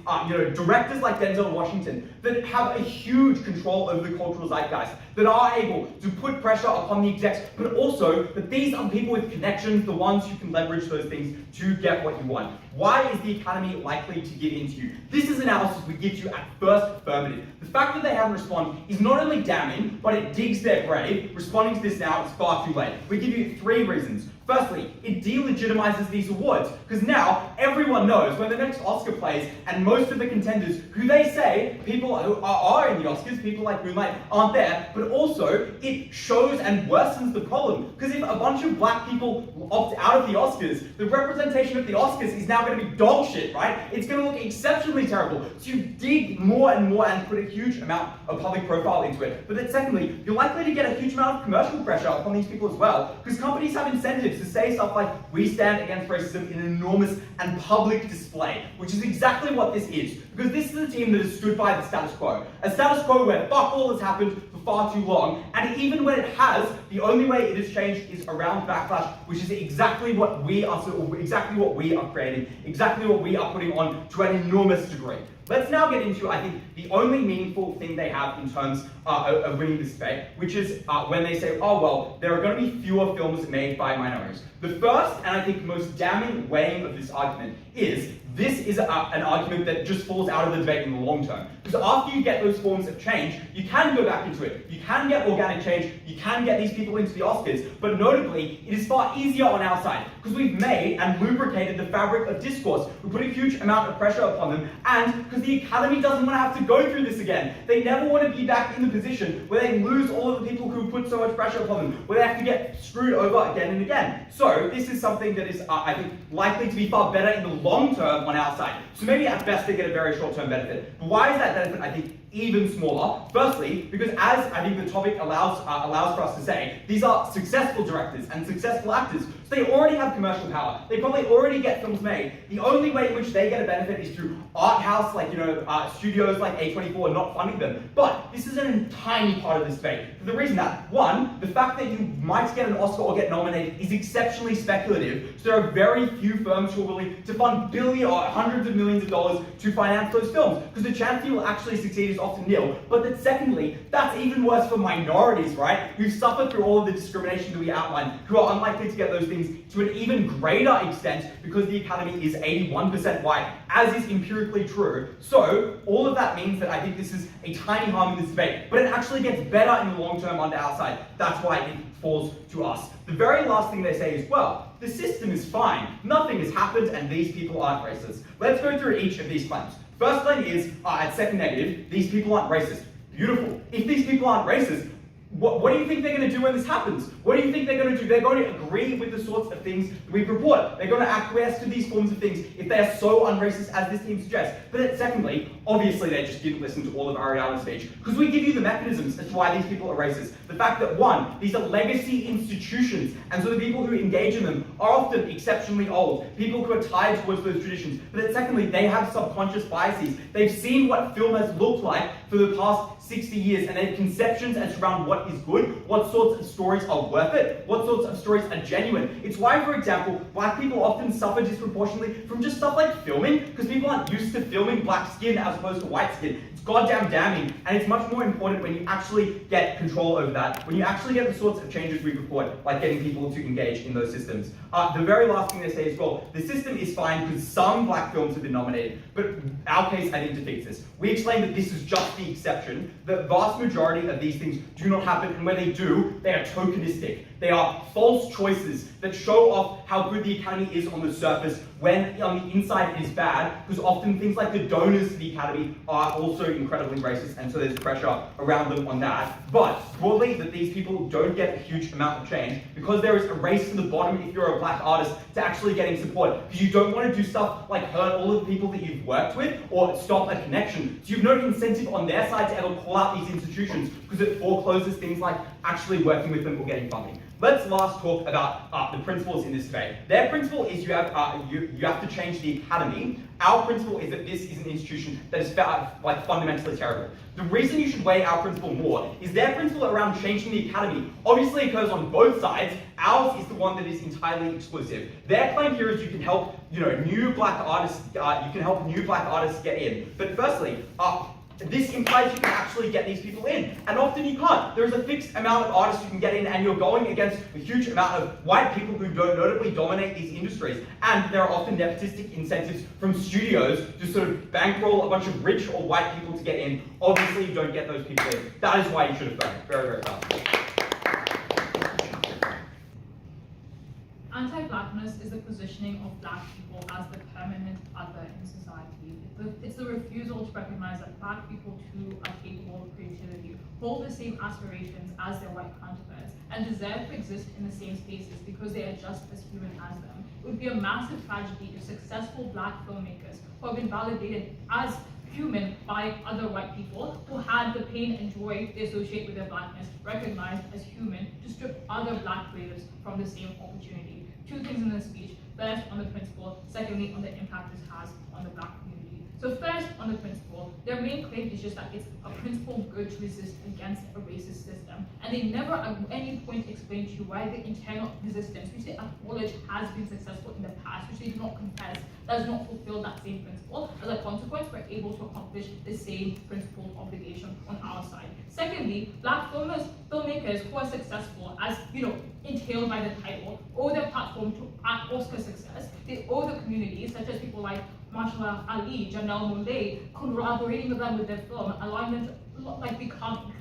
directors like Denzel Washington that have a huge control over the cultural zeitgeist, that are able to put pressure upon the execs, but also that these are people with connections, the ones who can leverage those things to get what you want. Why is the Academy likely to give in to you? This is analysis we give you at first Affirmative. The fact that they haven't responded is not only damning, but it digs their grave. Responding to this now is far too late. We give you 3 reasons. Firstly, it delegitimizes these awards, because now everyone knows when the next Oscar plays, and most of the contenders, who they say, people who are in the Oscars, people like Moonlight, aren't there, but also it shows and worsens the problem, because if a bunch of black people opt out of the Oscars, the representation of the Oscars is now going to be dog shit, right? It's going to look exceptionally terrible. So you dig more and more and put a huge amount of public profile into it. But then secondly, you're likely to get a huge amount of commercial pressure upon these people as well, because companies have incentives to say stuff like, we stand against racism in an enormous and public display, which is exactly what this is, because this is a team that has stood by the status quo. A status quo where fuck all has happened for far too long, and even when it has, the only way it has changed is around backlash, which is exactly what we are creating, exactly what we are putting on to an enormous degree. Let's now get into, I think, the only meaningful thing they have in terms of winning this debate, which is when they say, oh, well, there are going to be fewer films made by minorities. The first, and I think most damning weighing of this argument is, this is an argument that just falls out of the debate in the long term. Because after you get those forms of change, you can go back into it. You can get organic change, you can get these people into the Oscars, but notably, it is far easier on our side, because we've made and lubricated the fabric of discourse. We put a huge amount of pressure upon them, and because the Academy doesn't want to have to go through this again. They never want to be back in the position where they lose all of the people who put so much pressure upon them, where they have to get screwed over again and again. So this is something that is, I think, likely to be far better in the long term on our side. So maybe at best they get a very short-term benefit. But why is that benefit, I think, even smaller? Firstly, because as I think the topic allows for us to say, these are successful directors and successful actors, so they already have commercial power. They probably already get films made. The only way in which they get a benefit is through art house, like, studios like A24 not funding them. But this is a tiny part of this debate. For the reason that, one, the fact that you might get an Oscar or get nominated is exceptionally speculative. So there are very few firms who are willing to fund billions or hundreds of millions of dollars to finance those films, because the chance you will actually succeed is often nil. But then secondly, that's even worse for minorities, right? Who've suffered through all of the discrimination that we outlined, who are unlikely to get those things to an even greater extent because the Academy is 81% white, as is empirically true. So all of that means that I think this is a tiny harm in this debate, but it actually gets better in the long term on our side. That's why it falls to us. The very last thing they say is, well, the system is fine, nothing has happened, and these people aren't racist. Let's go through each of these claims. First claim is, at second negative, these people aren't racist. Beautiful. If these people aren't racist, what do you think they're going to do when this happens? What do you think they're going to do? They're going to agree with the sorts of things that we report. They're going to acquiesce to these forms of things if they are so unracist as this team suggests. But then secondly, obviously they just didn't listen to all of Ariana's speech, because we give you the mechanisms as to why these people are racist. The fact that, one, these are legacy institutions, and so the people who engage in them are often exceptionally old, people who are tied towards those traditions. But then secondly, they have subconscious biases. They've seen what film has looked like for the past 60 years, and they have conceptions as around what is good, what sorts of stories are worth it, what sorts of stories are genuine. It's why, for example, black people often suffer disproportionately from just stuff like filming, because people aren't used to filming black skin as opposed to white skin. It's goddamn damning, and it's much more important when you actually get control over that, when you actually get the sorts of changes we report, like getting people to engage in those systems. The very last thing they say is, well, the system is fine because some black films have been nominated, but our case, I think, defeats this. We explain that this is just the exception. The vast majority of these things do not happen, and when they do, they are tokenistic. They are false choices that show off how good the Academy is on the surface, when on the inside it is bad, because often things like the donors to the Academy are also incredibly racist, and so there's pressure around them on that. But broadly, that these people don't get a huge amount of change, because there is a race to the bottom if you're a black artist to actually getting support, because you don't want to do stuff like hurt all of the people that you've worked with, or stop a connection. So you've no incentive on their side to ever call out these institutions, because it forecloses things like actually working with them or getting funding. Let's last talk about the principles in this debate. Their principle is you have to change the Academy. Our principle is that this is an institution that is fundamentally terrible. The reason you should weigh our principle more is their principle around changing the Academy obviously occurs on both sides. Ours is the one that is entirely exclusive. Their claim here is you can help new black artists. You can help new black artists get in. But firstly, this implies you can actually get these people in, and often you can't. There is a fixed amount of artists you can get in, and you're going against a huge amount of white people who don't notably dominate these industries. And there are often nepotistic incentives from studios to sort of bankroll a bunch of rich or white people to get in. Obviously, you don't get those people in. That is why you should have voted. Very, very fast.
anti-blackness is the positioning of black people as the permanent other in society. It's the refusal to recognize that black people too are capable of creativity, hold the same aspirations as their white counterparts, and deserve to exist in the same spaces because they are just as human as them. It would be a massive tragedy if successful black filmmakers who have been validated as human by other white people who had the pain and joy they associate with their blackness recognized as human to strip other black creatives from the same opportunity. Two things in this speech. First, on the principle. Secondly, on the impact this has on the black community. So first, on the principle, their main claim is just that it's a principle good to resist against a racist system. And they never at any point explain to you why the internal resistance, which they acknowledge has been successful in the past, which they do not confess, does not fulfill that same principle. As a consequence, we're able to accomplish the same principled obligation on our side. Secondly, black filmmakers who are successful, as entailed by the title, owe their platform to Oscar success. They owe the community, such as people like Mahershala Ali, Janelle Monáe, collaborating with them with their film, allowing them to become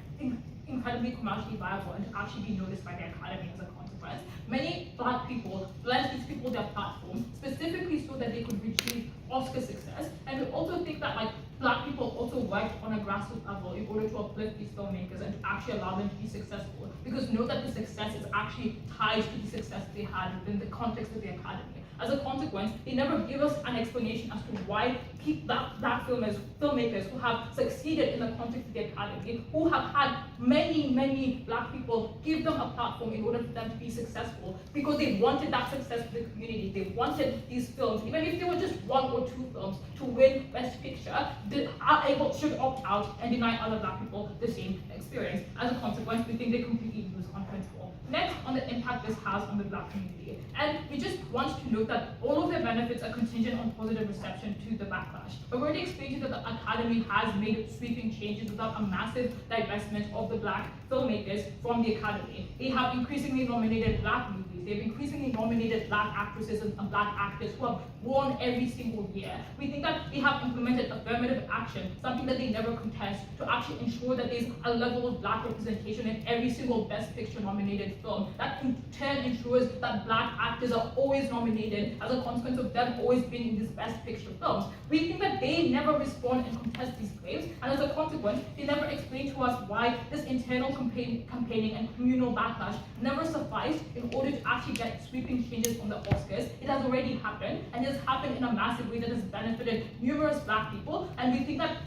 incredibly commercially viable and to actually be noticed by the Academy as a consequence. Many black people lent these people their platform specifically so that they could achieve Oscar success. And we also think that black people also worked on a grassroots level in order to uplift these filmmakers and to actually allow them to be successful. Because know that the success is actually tied to the success they had within the context of the Academy. As a consequence, they never give us an explanation as to why black filmmakers who have succeeded in the context of the Academy, who have had many black people give them a platform in order for them to be successful, because they wanted that success for the community. They wanted these films, even if they were just one or two films, to win Best Picture, they are able should opt out and deny other black people the same experience. As a consequence, we think they completely lose on principle. Next, on the impact this has on the black community. And we just want to note that all of their benefits are contingent on positive reception to the backlash. I've already explained to you that the Academy has made sweeping changes without a massive divestment of the black filmmakers from the Academy. They have increasingly nominated black movies. They've increasingly nominated black actresses and black actors who have won every single year. We think that they have implemented affirmative action, something that they never contest, to actually ensure that there's a level of black representation in every single Best Picture nominated film. That in turn ensures that black actors are always nominated as a consequence of them always being in these Best Picture films. We think that they never respond and contest these claims, and as a consequence, they never explain to us why this internal campaigning and communal backlash never sufficed in order to actually get sweeping changes from the Oscars. It has already happened, and it has happened in a massive way that has benefited numerous black people, and we think that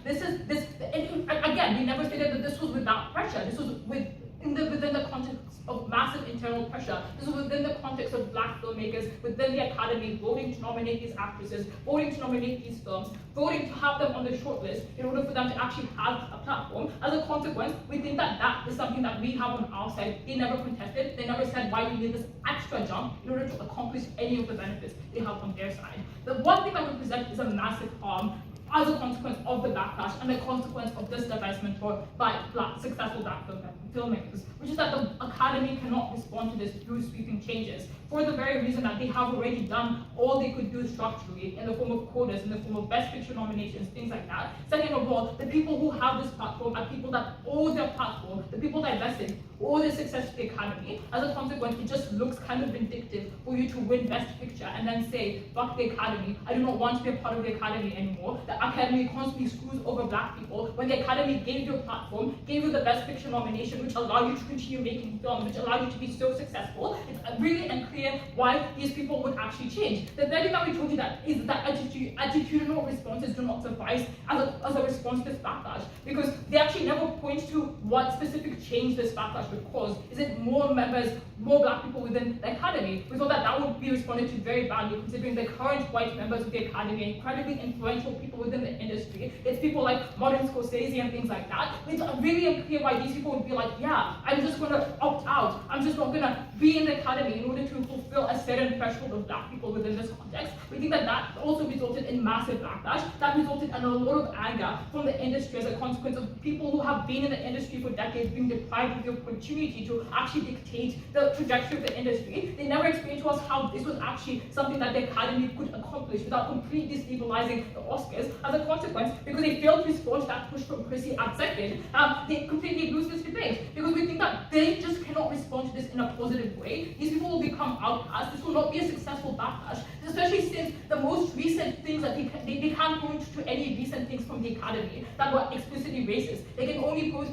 again, we never stated that this was without pressure. This was within the context of massive internal pressure. This is within the context of black filmmakers within the Academy voting to nominate these actresses, voting to nominate these films, voting to have them on the shortlist in order for them to actually have a platform. As a consequence, we think that that is something that we have on our side. They never contested. They never said why we need this extra jump in order to accomplish any of the benefits they have on their side. The one thing that we present is a massive harm as a consequence of the backlash and the consequence of this divestment by successful black filmmakers, which is that the Academy cannot respond to this through sweeping changes, for the very reason that they have already done all they could do structurally in the form of quotas, in the form of Best Picture nominations, things like that. Second of all, the people who have this platform are people that owe their platform, the people divested, owe their success to the Academy. As a consequence, it just looks kind of vindictive for you to win Best Picture and then say, fuck the Academy, I do not want to be a part of the Academy anymore. The Academy constantly screws over black people when the Academy gave you a platform, gave you the Best Picture nomination, which allowed you to continue making films, which allowed you to be so successful. It's really unclear why these people would actually change. The third thing that we told you that is that attitudinal responses do not suffice as a response to this backlash, because they actually never point to what specific change this backlash would cause. Is it more members, more black people within the Academy? We thought that that would be responded to very badly, considering the current white members of the Academy are incredibly influential people within the industry. It's people like Martin Scorsese and things like that. It's really unclear why these people would be like, yeah, I'm just going to opt out. I'm just not going to be in the Academy in order to fulfill a certain threshold of black people within this context. We think that that also resulted in massive backlash. That resulted in a lot of anger from the industry as a consequence of people who have been in the industry for decades being deprived of the opportunity to actually dictate the trajectory of the industry. They never explained to us how this was actually something that the Academy could accomplish accomplish without completely destabilizing the Oscars as a consequence, because they failed to respond to that push from Krissy Yip Chin, they completely lose this debate, because we think that they just cannot respond to this in a positive way. These people will become outcast. This will not be a successful backlash, especially since the most recent things that they can't point to any recent things from the Academy that were explicitly racist. They can only point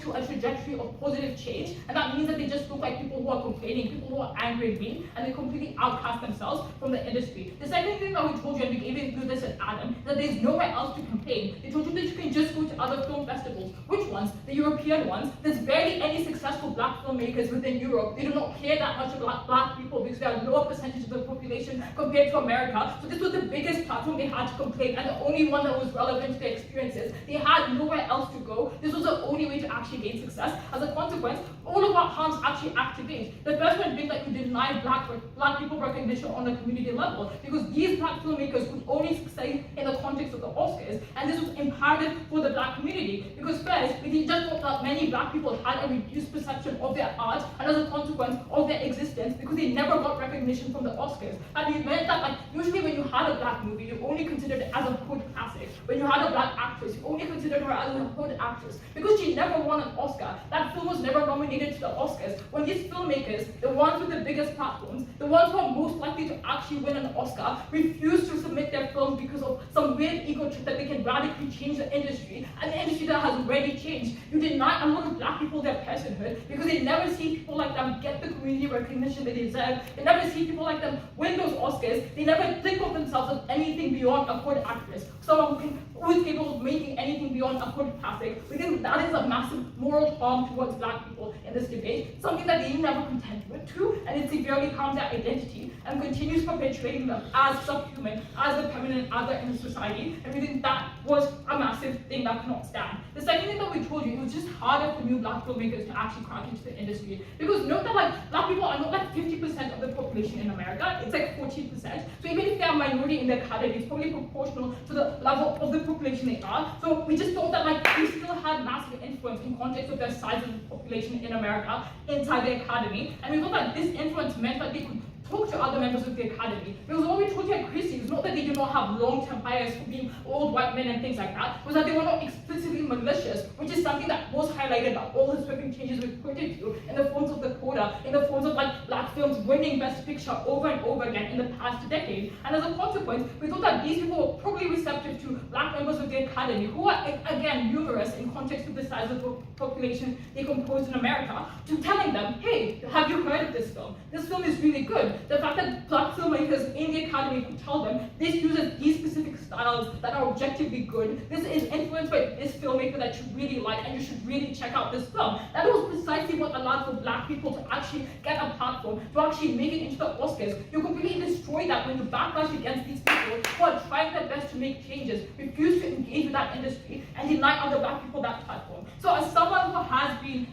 to a trajectory of positive change, and that means that they just look like people who are complaining, people who are angry and mean, and they completely outcast themselves from the industry. The second thing that we told you, and we gave you this at Adam, is that there's nowhere else to campaign. They told you that you can just go to other film festivals. Which ones? The European ones. There's barely any successful black filmmakers within Europe. They do not care that much about black people because they are a lower percentage of the population compared to America. So this was the biggest platform they had to complain, and the only one that was relevant to their experiences. They had nowhere else to go. This was the only way to actually gain success. As a consequence, all of our harms actually activate. The first one being that you deny black people recognition on a community level, because these black filmmakers could only succeed in the context of the Oscars, and this was imperative for the black community, because first, we just thought that many black people had a reduced perception of their art, and as a consequence of their existence, because they never got recognition from the Oscars. And it meant that, like, usually when you had a black movie, you only considered it as a hood classic. When you had a black actress, you only considered her as a hood actress, because she never won an Oscar. That film was never nominated to the Oscars. When these filmmakers, the ones with the biggest platforms, the ones who are most likely to actually win an Oscar, refuse to submit their films because of some weird ego trip that they can radically change the industry, and the industry that has already changed. You deny a lot of black people their personhood because they never see people like them get the community recognition they deserve. They never see people like them win those Oscars. They never think of themselves as anything beyond a hood actress, someone who is capable of making anything beyond a hood classic. We think that is a massive moral harm towards black people in this debate, something that they never contented to, and it severely harms their identity and continues perpetuating them as subhuman, as the permanent other in society, and we think that was a massive thing that cannot stand. The second thing that we told you, it was just harder for new black filmmakers to actually crack into the industry, because note that, like, black people are not like 50% of the population in America, it's like 14%, so even if they are minority in the Academy, it's probably proportional to the level of the population they are. So we just thought that, like, they still had massive influence in context of their size of the population in America inside the Academy, and we thought that this influence meant that they could talk to other members of the Academy. Because what we told you at Krissy is not that they do not have long-term bias for being old white men and things like that, was that they were not explicitly malicious, which is something that was highlighted by all the sweeping changes we pointed to in the forms of the quota, in the forms of, like, black films winning Best Picture over and over again in the past decade. And as a consequence, we thought that these people were probably receptive to black members of the Academy, who are, again, numerous in context of the size of the population they compose in America, to telling them, hey, have you heard of this film? This film is really good. The fact that black filmmakers in the Academy could tell them, this uses these specific styles that are objectively good, this is influenced by this filmmaker that you really like, and you should really check out this film. That was precisely what allowed for black people to actually get a platform, to actually make it into the Oscars. You completely destroy that when you backlash against these people who are trying their best to make changes, refuse to engage with that industry, and deny other black people that platform. So as someone who has been,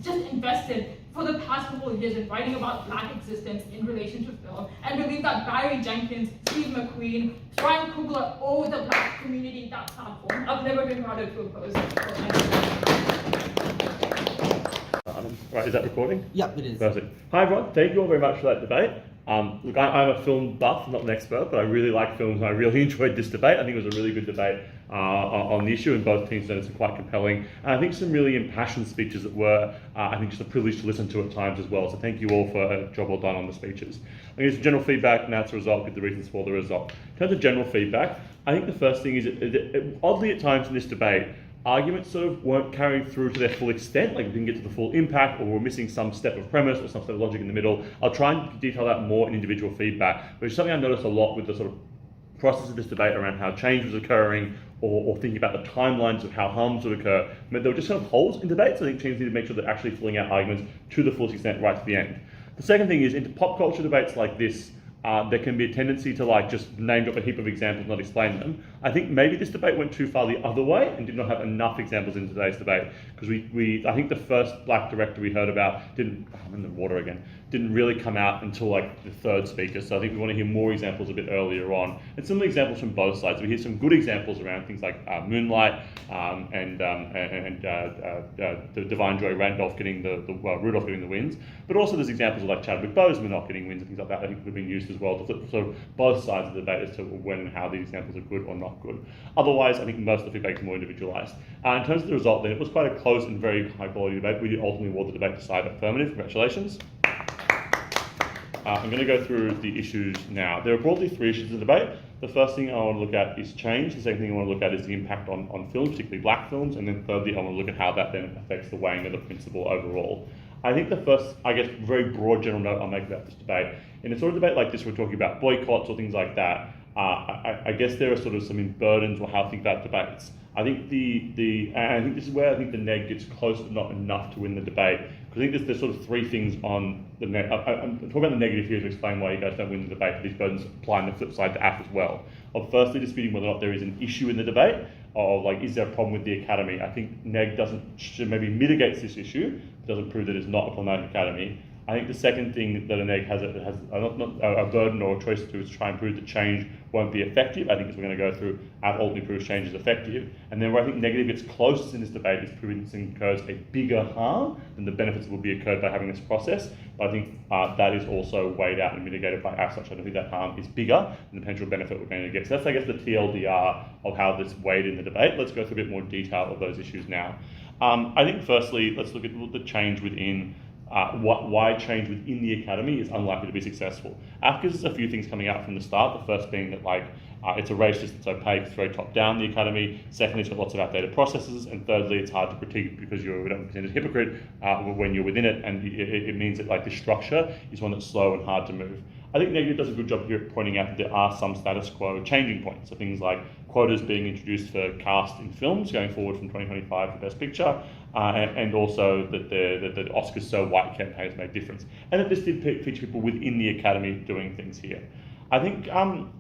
just invested for the past couple of years in writing about black existence in relation to film, and believe that Barrie Jenkins, Steve McQueen, Ryan Coogler owe the black community that platform, I've never been harder to oppose.
Right, is that recording?
Yeah, it is.
Perfect. Hi everyone, thank you all very much for that debate. Look, I'm a film buff, not an expert, but I really like films and I really enjoyed this debate. I think it was a really good debate on the issue, and both teams did it quite compelling. And I think some really impassioned speeches that were, I think, just a privilege to listen to at times as well. So thank you all for a job well done on the speeches. I think it's general feedback, and that's the result, with the reasons for the result. In terms of general feedback, I think the first thing is, oddly at times in this debate, arguments sort of weren't carried through to their full extent, like we didn't get to the full impact, or we're missing some step of premise or some step of logic in the middle. I'll try and detail that more in individual feedback, but it's something I noticed a lot with the sort of process of this debate around how change was occurring, or thinking about the timelines of how harms would occur. I mean, there were just kind of holes in debates. I think teams need to make sure they're actually filling out arguments to the fullest extent right to the end. The second thing is, into pop culture debates like this, there can be a tendency to just name drop a heap of examples and not explain them. I think maybe this debate went too far the other way and did not have enough examples in today's debate, because I think the first black director we heard about I'm in the water again, didn't really come out until like the third speaker. So I think we want to hear more examples a bit earlier on, and some examples from both sides. We hear some good examples around things like Moonlight and the Divine Joy Randolph getting Rudolph getting the wins, but also there's examples of like Chadwick Boseman not getting wins and things like that. I think could have been used as well to flip sort of both sides of the debate as to when and how these examples are good or not good. Otherwise, I think most of the feedback is more individualised. In terms of the result, then it was quite a close and very high quality debate. We ultimately won the debate to side Affirmative. Congratulations. I'm going to go through the issues now. There are broadly 3 issues in the debate. The first thing I want to look at is change. The second thing I want to look at is the impact on films, particularly black films. And then thirdly, I want to look at how that then affects the weighing of the principle overall. I think the first, I guess, very broad general note I'll make about this debate, in a sort of debate like this, we're talking about boycotts or things like that. I guess there are sort of some burdens or how to think about debates. I think I think this is where I think the neg gets close but not enough to win the debate. Because I think there's sort of 3 things on the neg. I'm talking about the negative here to explain why you guys don't win the debate, but these burdens apply on the flip side to AF as well. Of firstly disputing whether or not there is an issue in the debate, or like is there a problem with the academy. I think neg maybe mitigates this issue, doesn't prove that it's not a problematic academy. I think the second thing that a neg has a burden or a choice to do is try and prove that change won't be effective. I think as we're going to go through, ultimately proves change is effective. And then where I think negative gets closest in this debate is proving this incurs a bigger harm than the benefits that will be incurred by having this process. But I think that is also weighed out and mitigated by as such. I don't think that harm is bigger than the potential benefit we're going to get. So that's, I guess, the TLDR of how this weighed in the debate. Let's go through a bit more detail of those issues now. I think firstly, let's look at the change within why change within the academy is unlikely to be successful. Because there's a few things coming out from the start. The first being that it's a race system, it's opaque, it's very top down, the academy. Secondly, it's got lots of outdated processes. And thirdly, it's hard to critique because you're a hypocrite when you're within it, and it means that the structure is one that's slow and hard to move. I think negative does a good job here at pointing out that there are some status quo changing points. So things like quotas being introduced for cast in films going forward from 2025 for Best Picture, and also that the Oscars So White campaign has made a difference. And that this did feature people within the academy doing things here. I think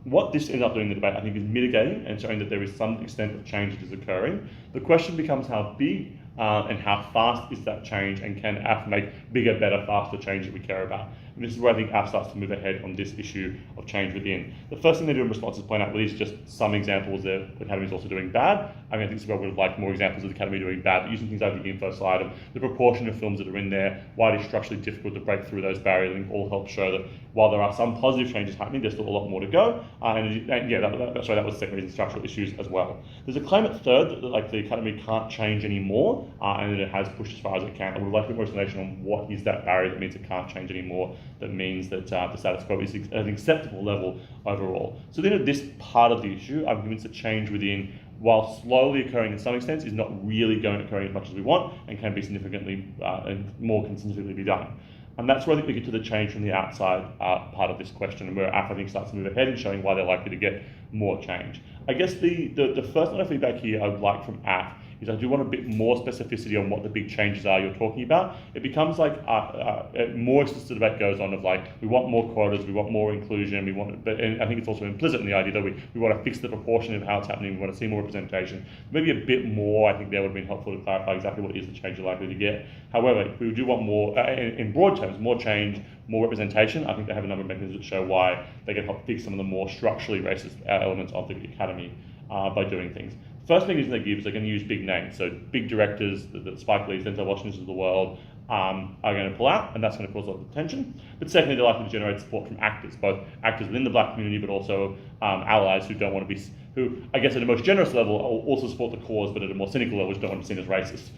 what this ended up doing in the debate, I think, is mitigating and showing that there is some extent of change that is occurring. The question becomes how big and how fast is that change, and can AF make bigger, better, faster change that we care about? And this is where I think AF starts to move ahead on this issue of change within. The first thing they do in response is point out really is just some examples that the Academy is also doing bad. I mean, I think this is where we would like more examples of the Academy doing bad, but using things like the info slide of the proportion of films that are in there, why it is structurally difficult to break through those barriers, I think all help show that while there are some positive changes happening, there's still a lot more to go. That's right, that was the second reason, structural issues as well. There's a claim at third that the Academy can't change anymore, and that it has pushed as far as it can. I would like a bit more explanation on what is that barrier that means it can't change anymore, that means that the status quo is at an acceptable level overall. So then at this part of the issue, I'm convinced that change within, while slowly occurring in some extent, is not really occurring as much as we want, and can be significantly and more can significantly be done. And that's where I think we get to the change from the outside part of this question, and where AF, I think, starts to move ahead and showing why they're likely to get more change. I guess the first line of feedback here I would like from AF is I do want a bit more specificity on what the big changes are you're talking about. It becomes more explicit debate goes on of we want more quotas, we want more inclusion, and I think it's also implicit in the idea that we want to fix the proportion of how it's happening, we want to see more representation. Maybe a bit more, I think that would have been helpful to clarify exactly what it is the change you're likely to get. However, we do want more, in broad terms, more change, more representation. I think they have a number of mechanisms that show why they can help fix some of the more structurally racist elements of the academy by doing things. First thing is they give is they're going to use big names. So big directors, the Spike Lees, Denzel Washingtons of the world are going to pull out, and that's going to cause a lot of tension. But secondly, they're likely to generate support from actors, both actors within the black community, but also allies who don't want to be, who I guess at a most generous level also support the cause, but at a more cynical level just don't want to be seen as racist.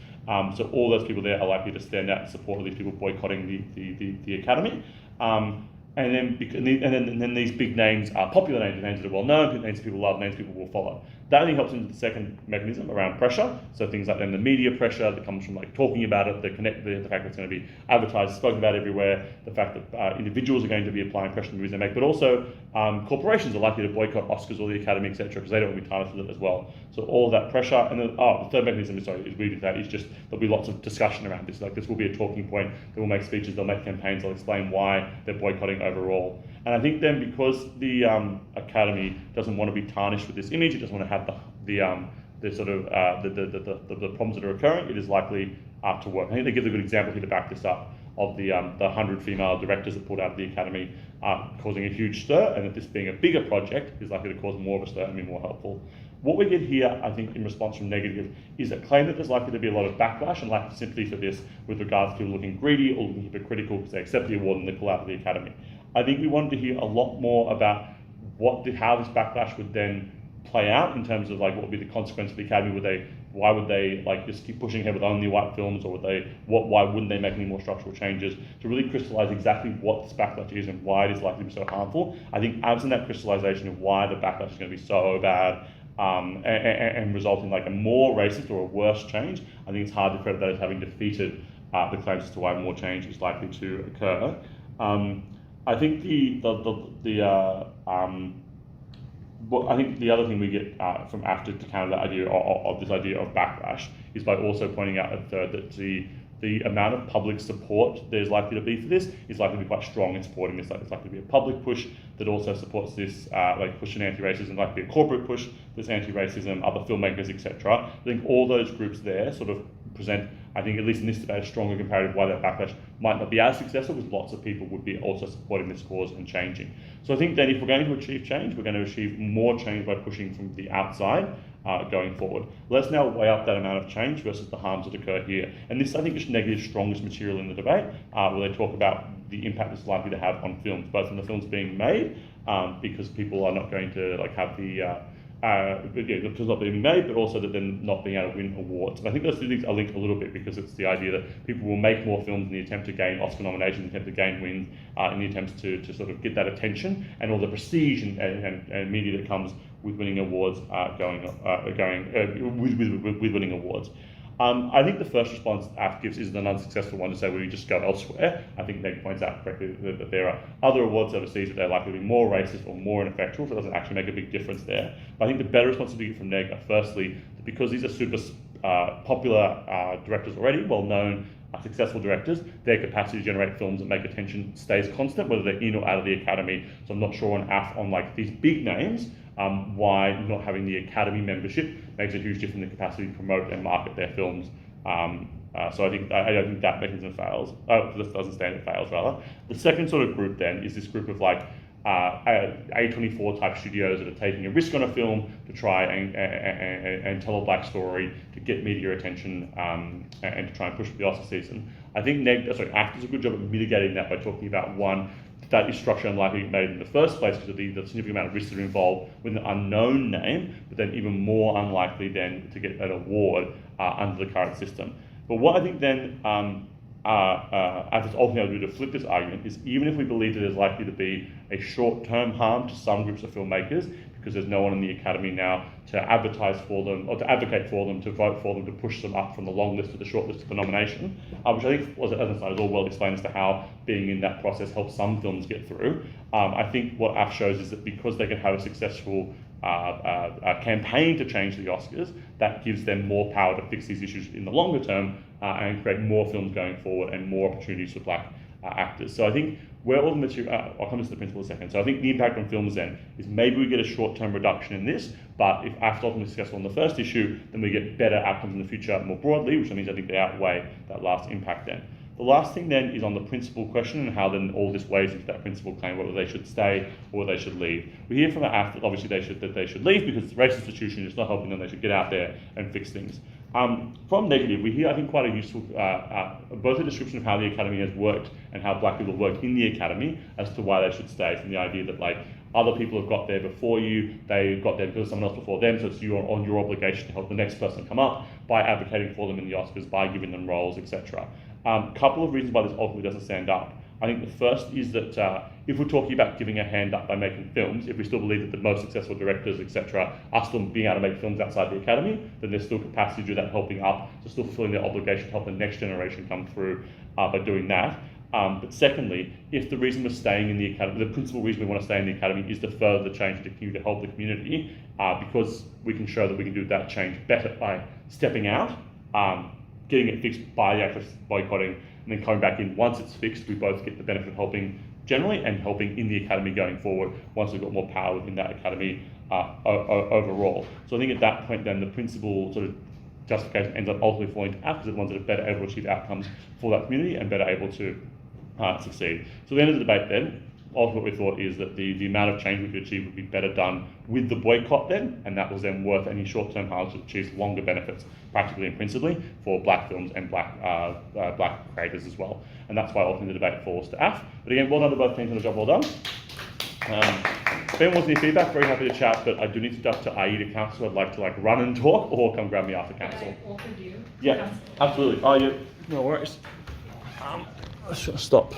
So all those people there are likely to stand out in support of these people boycotting the academy. And then these big names are popular names that are well known, names people love, names people will follow. That only helps into the second mechanism around pressure. So things like then the media pressure that comes from talking about it, the fact that it's going to be advertised, spoken about everywhere, the fact that individuals are going to be applying pressure on the movies they make, but also corporations are likely to boycott Oscars or the Academy, etc., because they don't want to be tarnished with it as well. So all of that pressure, and then the third mechanism is related to that, is just there'll be lots of discussion around this. This will be a talking point. They will make speeches, they'll make campaigns, they'll explain why they're boycotting overall. And I think then because the Academy doesn't want to be tarnished with this image, it doesn't want to have the problems that are occurring, it is likely to work. I think they give a good example here to back this up of the 100 female directors that pulled out of the academy causing a huge stir, and that this being a bigger project is likely to cause more of a stir and be more helpful. What we get here, I think, in response from negative, is a claim that there's likely to be a lot of backlash and lack of sympathy for this with regards to people looking greedy or looking hypocritical because they accept the award and they pull out of the academy. I think we wanted to hear a lot more about how this backlash would then play out in terms of like what would be the consequence of the academy. Why would they like just keep pushing ahead with only white films, or why wouldn't they make any more structural changes to really crystallize exactly what this backlash is and why it is likely to be so harmful? I think absent that crystallization of why the backlash is going to be so bad and result in like a more racist or a worse change, I think it's hard to credit that as having defeated the claims as to why more change is likely to occur. I think I think the other thing we get from AFTA to counter that idea of this idea of backlash is by also pointing out a third that the amount of public support there's likely to be for this is likely to be quite strong in supporting this. Like, it's likely to be a public push that also supports this, like pushing anti-racism, likely to be a corporate push that's anti-racism, other filmmakers, etc. I think all those groups there sort of present, I think at least in this debate, a stronger comparative why that backlash might not be as successful, because lots of people would be also supporting this cause and changing. So I think then if we're going to achieve change, we're going to achieve more change by pushing from the outside going forward. Let's now weigh up that amount of change versus the harms that occur here. And this, I think, is negative's strongest material in the debate, where they talk about the impact it's likely to have on films, both from the films being made, because people are not going to like have the the films not being made, but also that they're not being able to win awards. And I think those two things are linked a little bit, because it's the idea that people will make more films in the attempt to gain Oscar nominations, in the attempt to gain wins, in the attempts to sort of get that attention and all the prestige and media that comes with winning awards with winning awards. I think the first response AF gives is an unsuccessful one to say, well, you just go elsewhere. I think Meg points out correctly that there are other awards overseas that they're likely to be more racist or more ineffectual, so it doesn't actually make a big difference there. But I think the better response to get from Meg are firstly, that because these are super popular directors already, well-known, successful directors, their capacity to generate films and make attention stays constant, whether they're in or out of the academy. So I'm not sure on like these big names, why not having the academy membership makes a huge difference in the capacity to promote and market their films. So I think that mechanism fails. This doesn't stand, it fails rather. The second sort of group then is this group of like A24 type studios that are taking a risk on a film to try and tell a black story to get media attention and to try and push for the Oscar season. I think ACT does a good job of mitigating that by talking about one, that is structure unlikely to be made in the first place because of the significant amount of risks that are involved with an unknown name, but then even more unlikely then to get an award under the current system. But what I think then as it's ultimately able to flip this argument is, even if we believe that there's likely to be a short-term harm to some groups of filmmakers, because there's no one in the academy now to advertise for them, or to advocate for them, to vote for them, to push them up from the long list to the short list of the nomination, which I think, as an aside, is all well explained as to how being in that process helps some films get through. I think what AF shows is that because they can have a successful campaign to change the Oscars, that gives them more power to fix these issues in the longer term and create more films going forward and more opportunities for black actors. So I think where all the material, I'll come to the principle in a second. So I think the impact on films then is maybe we get a short-term reduction in this, but if AF's ultimately successful on the first issue, then we get better outcomes in the future more broadly, which means I think they outweigh that last impact then. The last thing then is on the principal question and how then all this weighs into that principal claim, whether they should stay or whether they should leave. We hear from the AF that obviously they should leave because the race institution is not helping them, they should get out there and fix things. From negative, we hear, I think, quite a useful, both a description of how the academy has worked and how black people work in the academy as to why they should stay, from the idea that like other people have got there before you, they got there because of someone else before them, so it's on your obligation to help the next person come up by advocating for them in the Oscars, by giving them roles, etc. Couple of reasons why this ultimately doesn't stand up. I think the first is that if we're talking about giving a hand up by making films, if we still believe that the most successful directors, etc., are still being able to make films outside the academy, then there's still capacity to do that, helping up, to still fulfilling their obligation to help the next generation come through by doing that. But secondly, if the reason we're staying in the academy, the principal reason we want to stay in the academy is to further the change, to continue to help the community, because we can show that we can do that change better by stepping out, getting it fixed by the actors boycotting, and then coming back in. Once it's fixed, we both get the benefit of helping generally and helping in the academy going forward once we've got more power within that academy overall. So I think at that point then the principal sort of justification ends up ultimately falling to AF because they're the ones that are better able to achieve outcomes for that community and better able to succeed. So the end of the debate then, ultimately we thought is that the amount of change we could achieve would be better done with the boycott then, and that was then worth any short-term harms to achieve longer benefits, practically and principally, for black films and black creators as well. And that's why ultimately the debate falls to AF. But again, well done to both teams on a job well done. If anyone wants any feedback, very happy to chat, but I do need to duck to IE to council. I'd like to run and talk, or come grab me after council.
Offered you.
Yeah, absolutely. Oh, yeah, no worries. Let's stop.